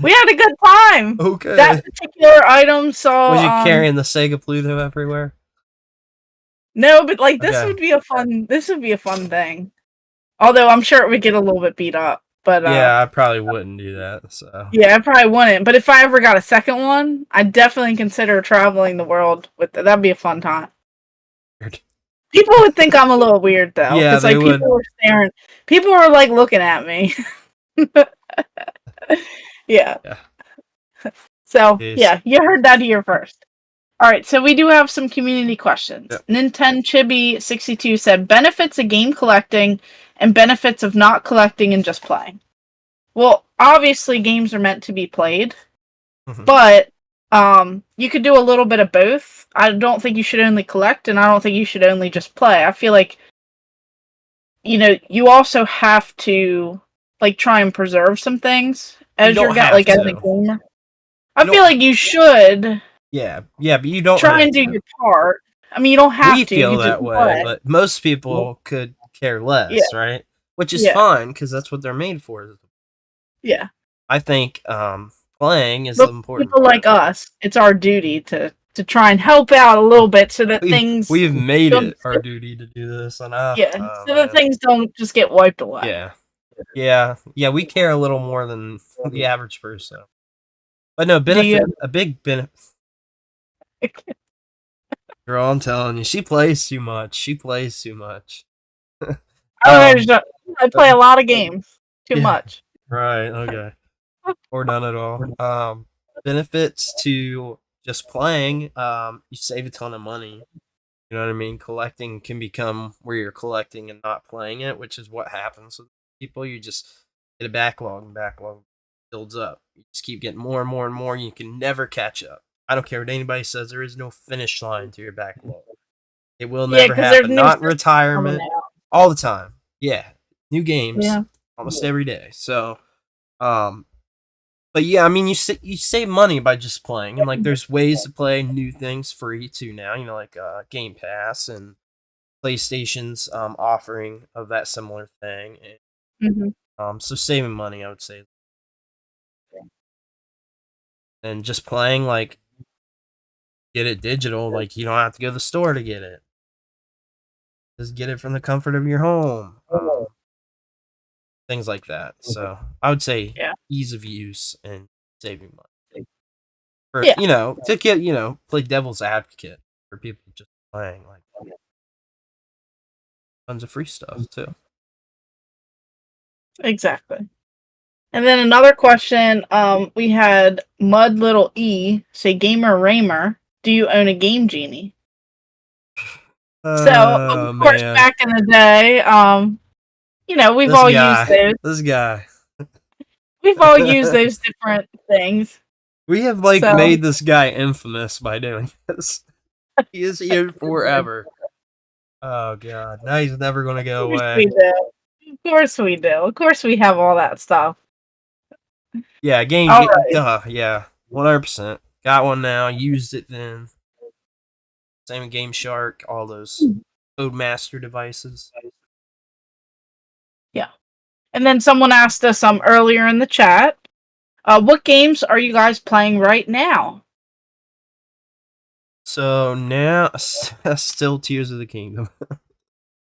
We had a good time. Okay. That particular item saw. Was you carrying the Sega Pluto everywhere? No, but like this would be a fun thing. Although I'm sure it would get a little bit beat up. But yeah, I probably wouldn't do that. So yeah, I probably wouldn't. But if I ever got a second one, I'd definitely consider traveling the world with it. That'd be a fun time. Weird. People would think I'm a little weird though. Yeah, they would. People were staring. People were like looking at me. Yeah. So yeah, you heard that here first. All right, so we do have some community questions. Yep. Nintendo Chibi 62 said benefits of game collecting and benefits of not collecting and just playing. Well, obviously games are meant to be played, but You could do a little bit of both. I don't think you should only collect, and I don't think you should only just play. I feel like, you also have to like try and preserve some things as You you're don't have as a to. gamer. I You feel don't. like you should Yeah, but you don't try have and do to. your part. I mean, you don't We have to. feel You just that way, play. but most people could care Yeah, less, right? Which is yeah, fine because that's what they're made for. yeah. I think playing is the But important people like part. us, it's our duty to try and help out a little bit so that things We've made don't. it our duty to do this, and oh Yeah, so that man, things don't just get wiped away. yeah. We care a little more than the average person. But no Do you? benefit, a big benefit. Girl, I'm telling you, she plays too much. She plays too much. I play a lot of games. Too Yeah, much. right. Okay. Or none at all. Benefits to just playing. You save a ton of money. You know what I mean? Collecting can become where you're collecting and not playing it, which is what happens with people. You just get a backlog, and backlog builds up. You just keep getting more and more and more. And you can never catch up. I don't care what anybody says. There is no finish line to your backlog. It will Yeah, never because there's happen. new Not stuff coming retirement. out. All the time. Yeah, new games Yeah. almost every day. So, um, but yeah, I mean, you save money by just playing, and like there's ways to play new things free too now. Like Game Pass and PlayStation's offering of that similar thing. Hmm. And, so saving money, I would say, and just playing like get it digital. Like you don't have to go to the store to get it. Just get it from the comfort of your home. Things like that. So I would say Yeah. ease of use and saving money. For Yeah. to get play devil's advocate for people just playing like tons of free stuff too. Exactly. And then another question, we had Mud Little E say, Gamer Raymer, do you own a Game Genie? So, of Oh course, man, back in the day, we've this all used guy, those. this guy. We've all used those different things. We have So, made this guy infamous by doing this. He is here forever. Oh god, now he's never gonna go of course away. we do. Of course we do. Of course we have all that stuff. Yeah, All right. duh, yeah, 100%. Got one now. Used it then. Same with Game Shark. All those Codemaster devices. Yeah. And then someone asked us earlier in the chat, what games are you guys playing right now? So now, still Tears of the Kingdom.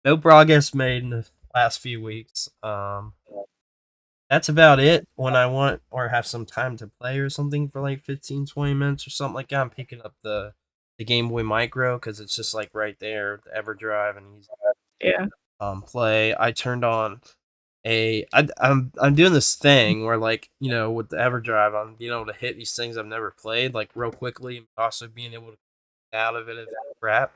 No progress made in the last few weeks. That's about it. When I want or have some time to play or something for like 15, 20 minutes or something like that, I'm picking up the Game Boy Micro because it's just like right there, the EverDrive, and easy. Yeah. Play. I turned on I'm doing this thing where like with the EverDrive, I'm being able to hit these things I've never played like real quickly, and also being able to get out of it if it's crap.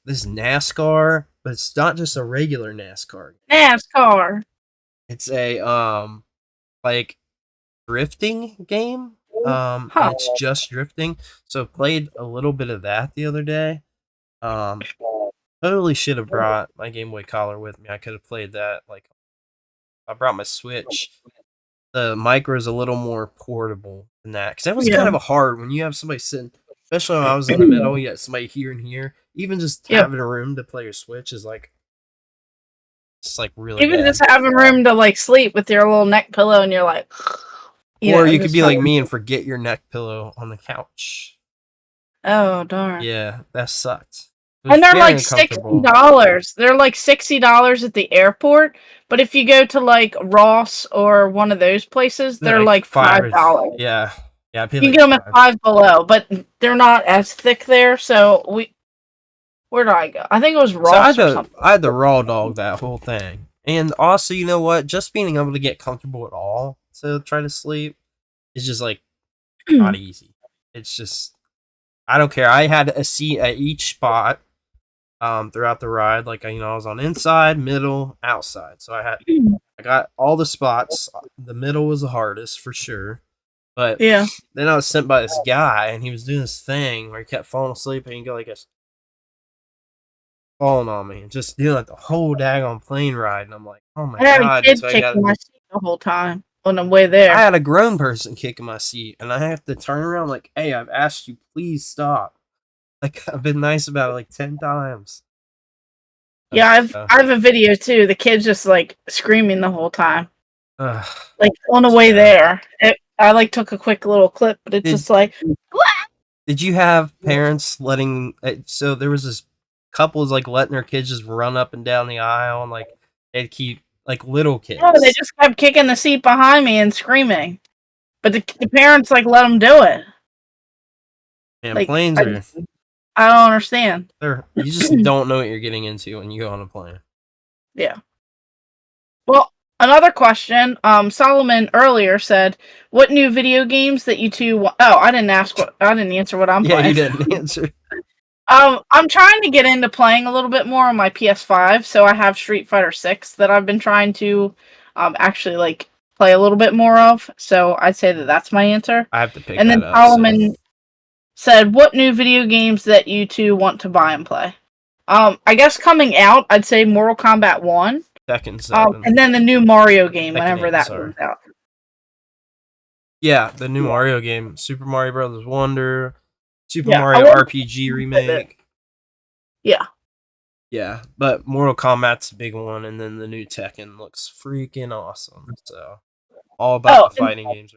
This is NASCAR, but it's not just a regular NASCAR. NASCAR. It's a like drifting game. And it's just drifting. So played a little bit of that the other day. Totally should have brought my Game Boy Color with me. I could have played that. Like, I brought my Switch. The micro is a little more portable than that because that was kind of a hard when you have somebody sitting. Especially when I was in the middle, you got somebody here and here. Even just having a room to play your Switch is like, it's like really. Even bad. just having room to like sleep with your little neck pillow, and you're like. Or you could be like me and forget your neck pillow on the couch. Oh darn! Yeah, that sucked. And they're like $60. They're like $60 at the airport. But if you go to like Ross or one of those places, they're like $5. Yeah. You can get them at Five Below, but they're not as thick there. So where do I go? I think it was Ross or something. I had the raw dog that whole thing. And also, you know what? Just being able to get comfortable at all to try to sleep is just like not easy. It's just, I don't care. I had a seat at each spot throughout the ride. Like, I was on inside, middle, outside. So I got all the spots. The middle was the hardest for sure. But Yeah. then I was sent by this guy, and he was doing this thing where he kept falling asleep, and he'd go like this, falling on me, and just doing like the whole daggone plane ride. And I'm like, oh my I had a god! kid So kicking my seat the whole time on the way there. I had a grown person kicking my seat, and I have to turn around like, hey, I've asked you, please stop. Like, I've been nice about it like 10 times. Yeah, I have a video too. The kid's just like screaming the whole time. Like on the way there. I like took a quick little clip, but it's just like, what? Did you have parents letting, so there was this couple was like letting their kids just run up and down the aisle, and like they'd keep like little kids. No, they just kept kicking the seat behind me and screaming. But the parents like let them do it. And like, planes are, I don't understand. you just don't know what you're getting into when you go on a plane. Yeah. Well, another question. Solomon earlier said, "What new video games that you two?" I didn't answer what I'm playing. Yeah, you didn't answer. I'm trying to get into playing a little bit more on my PS5. So I have Street Fighter 6 that I've been trying to actually like play a little bit more of. So I'd say that's my answer. I have to pick. And then Solomon said, "What new video games that you two want to buy and play?" I guess coming out, I'd say Mortal Kombat 1. Tekken 7. And then the new Mario game, Tekken whenever 8, that comes out. Yeah, the new Mario game, Super Mario Brothers Wonder, Super Mario RPG remake. Yeah. Yeah, but Mortal Kombat's a big one, and then the new Tekken looks freaking awesome. So, all about the fighting games.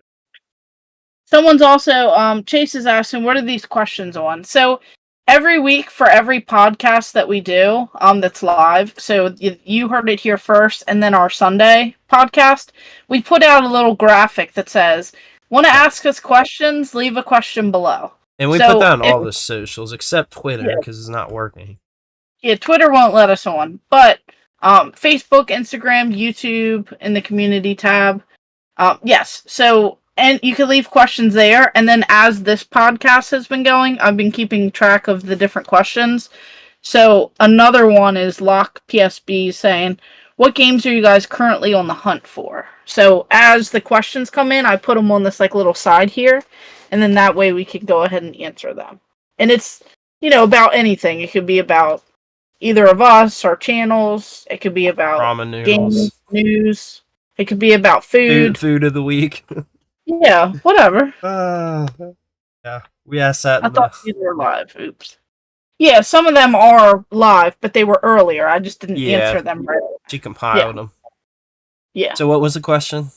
Someone's also, Chase is asking, what are these questions on? So, every week for every podcast that we do, that's live, so you heard it here first, and then our Sunday podcast, we put out a little graphic that says, want to ask us questions, leave a question below. And we put that on all the socials, except Twitter, because it's not working. Yeah, Twitter won't let us on, but Facebook, Instagram, YouTube, in the community tab. Yes, so, and you can leave questions there, and then as this podcast has been going, I've been keeping track of the different questions. So, another one is Lock PSB saying, what games are you guys currently on the hunt for? So, as the questions come in, I put them on this like little side here, and then that way we can go ahead and answer them. And it's, about anything. It could be about either of us, our channels. It could be about ramen games, news. It could be about food. Food of the week. Yeah, whatever. Yeah, we asked that. I thought these were live. Oops. Yeah, some of them are live, but they were earlier. I just didn't answer them right. She compiled them. Yeah. So what was the question?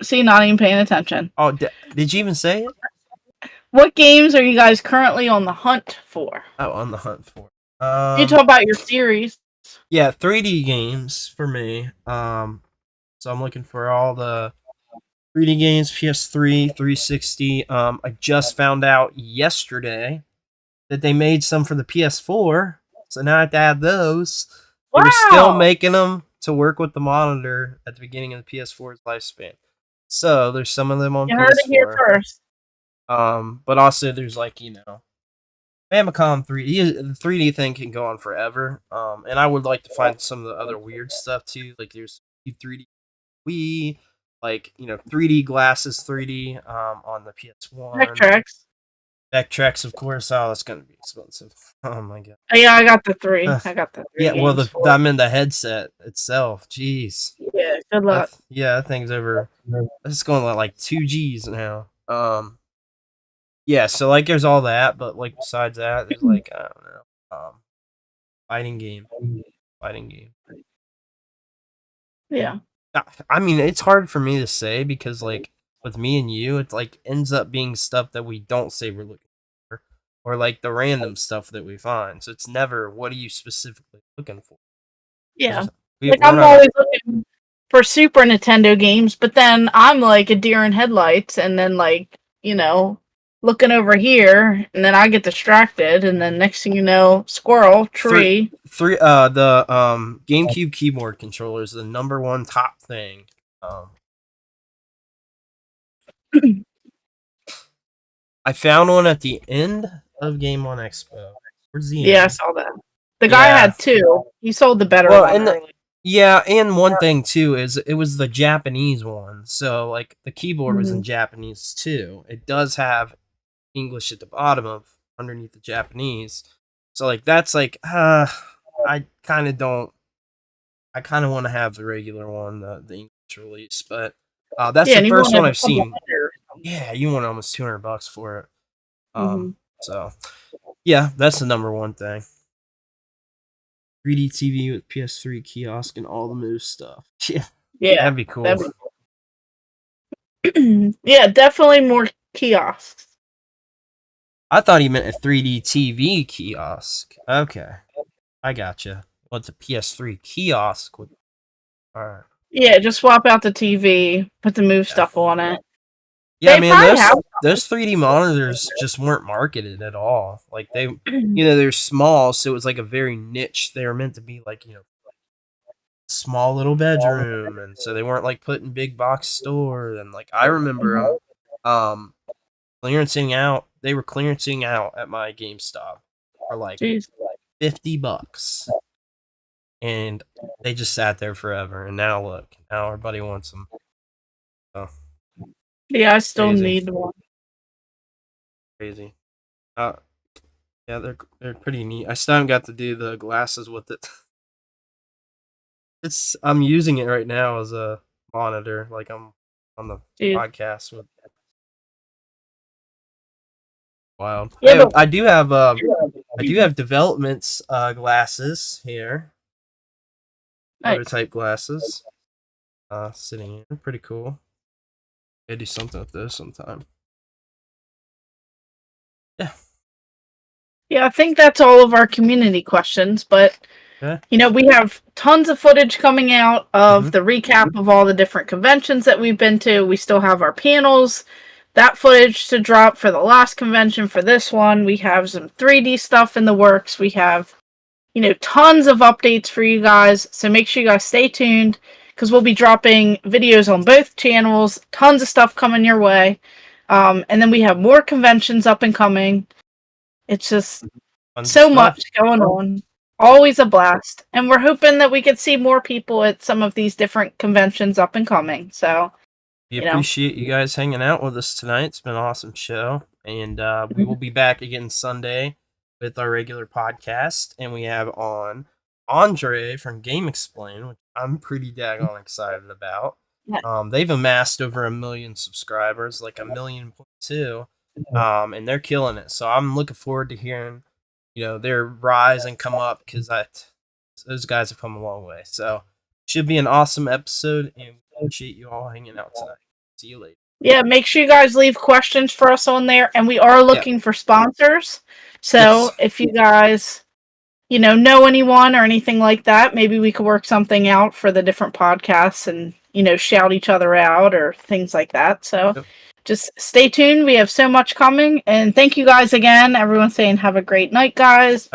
See, not even paying attention. Oh, did you even say it? What games are you guys currently on the hunt for? Oh, on the hunt for. You talk about your series. Yeah, 3D games for me. So I'm looking for all the 3D games, PS3, 360. I just found out yesterday that they made some for the PS4, so now I have to add those. Wow. They were still making them to work with the monitor at the beginning of the PS4's lifespan. So there's some of them on PS4. You heard it here first. But also there's Famicom 3D. The 3D thing can go on forever. And I would like to find some of the other weird stuff too. Like there's 3D Wii, 3D glasses 3D on the PS1. Backtracks, of course. Oh, that's gonna be expensive. Oh my god. Yeah, I got the 3. I got the 3. Yeah, well, I'm in the headset itself. Jeez. Yeah, good luck. That thing's over. It's going like 2 Gs now. Yeah, so there's all that, but besides that, there's I don't know, fighting game. Yeah. I mean, it's hard for me to say because with me and you, it ends up being stuff that we don't say we're looking for, or the random stuff that we find. So it's never what are you specifically looking for. Yeah, I'm always looking for Super Nintendo games, but then I'm like a deer in headlights, and then looking over here, and then I get distracted, and then next thing you know, squirrel, tree. The GameCube keyboard controller is the number one top thing. I found one at the end of Game On Expo. Where's the end? I saw that. The guy had 2. He sold the better one. Yeah, and one thing too is it was the Japanese one, so like the keyboard was in Japanese too. It does have English at the bottom of underneath the Japanese, so like that's like I kind of don't. I kind of want to have the regular one, the English release, but that's Yeah, the and you first want one to I've seen. Yeah, you want almost $200 for it. So yeah, that's the number one thing. 3D TV with PS3 kiosk and all the move stuff. Yeah, that'd be cool. Yeah, definitely more kiosks. I thought he meant a 3D TV kiosk. Okay, I gotcha. What's a PS3 kiosk? With... All right. Yeah, just swap out the TV, put the move stuff on it. Yeah, man, those 3D monitors just weren't marketed at all. Like they, they're small, so it was like a very niche. They were meant to be like, small little bedroom, and so they weren't like put in big box stores. And like I remember clearancing out. They were clearancing out at my GameStop for like $50, and they just sat there forever. And now look, now our buddy wants them. So, yeah, I still need one. Crazy. Yeah, they're pretty neat. I still haven't got to do the glasses with it. I'm using it right now as a monitor, like I'm on the podcast with. Wild. Yeah, I do have developments glasses here. Prototype glasses. Sitting here, pretty cool. Gotta do something with those sometime. Yeah. Yeah, I think that's all of our community questions, but we have tons of footage coming out of the recap of all the different conventions that we've been to. We still have our panels, that footage to drop for the last convention. For this one, we have some 3D stuff in the works. We have, tons of updates for you guys, so make sure you guys stay tuned, because we'll be dropping videos on both channels, tons of stuff coming your way, and then we have more conventions up and coming. It's just so much going on. Always a blast. And we're hoping that we could see more people at some of these different conventions up and coming. So we appreciate you guys hanging out with us tonight. It's been an awesome show. And we will be back again Sunday with our regular podcast. And we have on Andre from Game Explain, which I'm pretty daggone excited about. They've amassed over 1 million subscribers, like 1.2 million. And they're killing it. So I'm looking forward to hearing, their rise and come up, because those guys have come a long way. So should be an awesome episode, and we appreciate you all hanging out tonight. See you later. Yeah, make sure you guys leave questions for us on there, and we are looking for sponsors. So if you guys, know anyone or anything like that, maybe we could work something out for the different podcasts and, shout each other out or things like that. So just stay tuned. We have so much coming. And thank you guys again. Everyone saying have a great night, guys.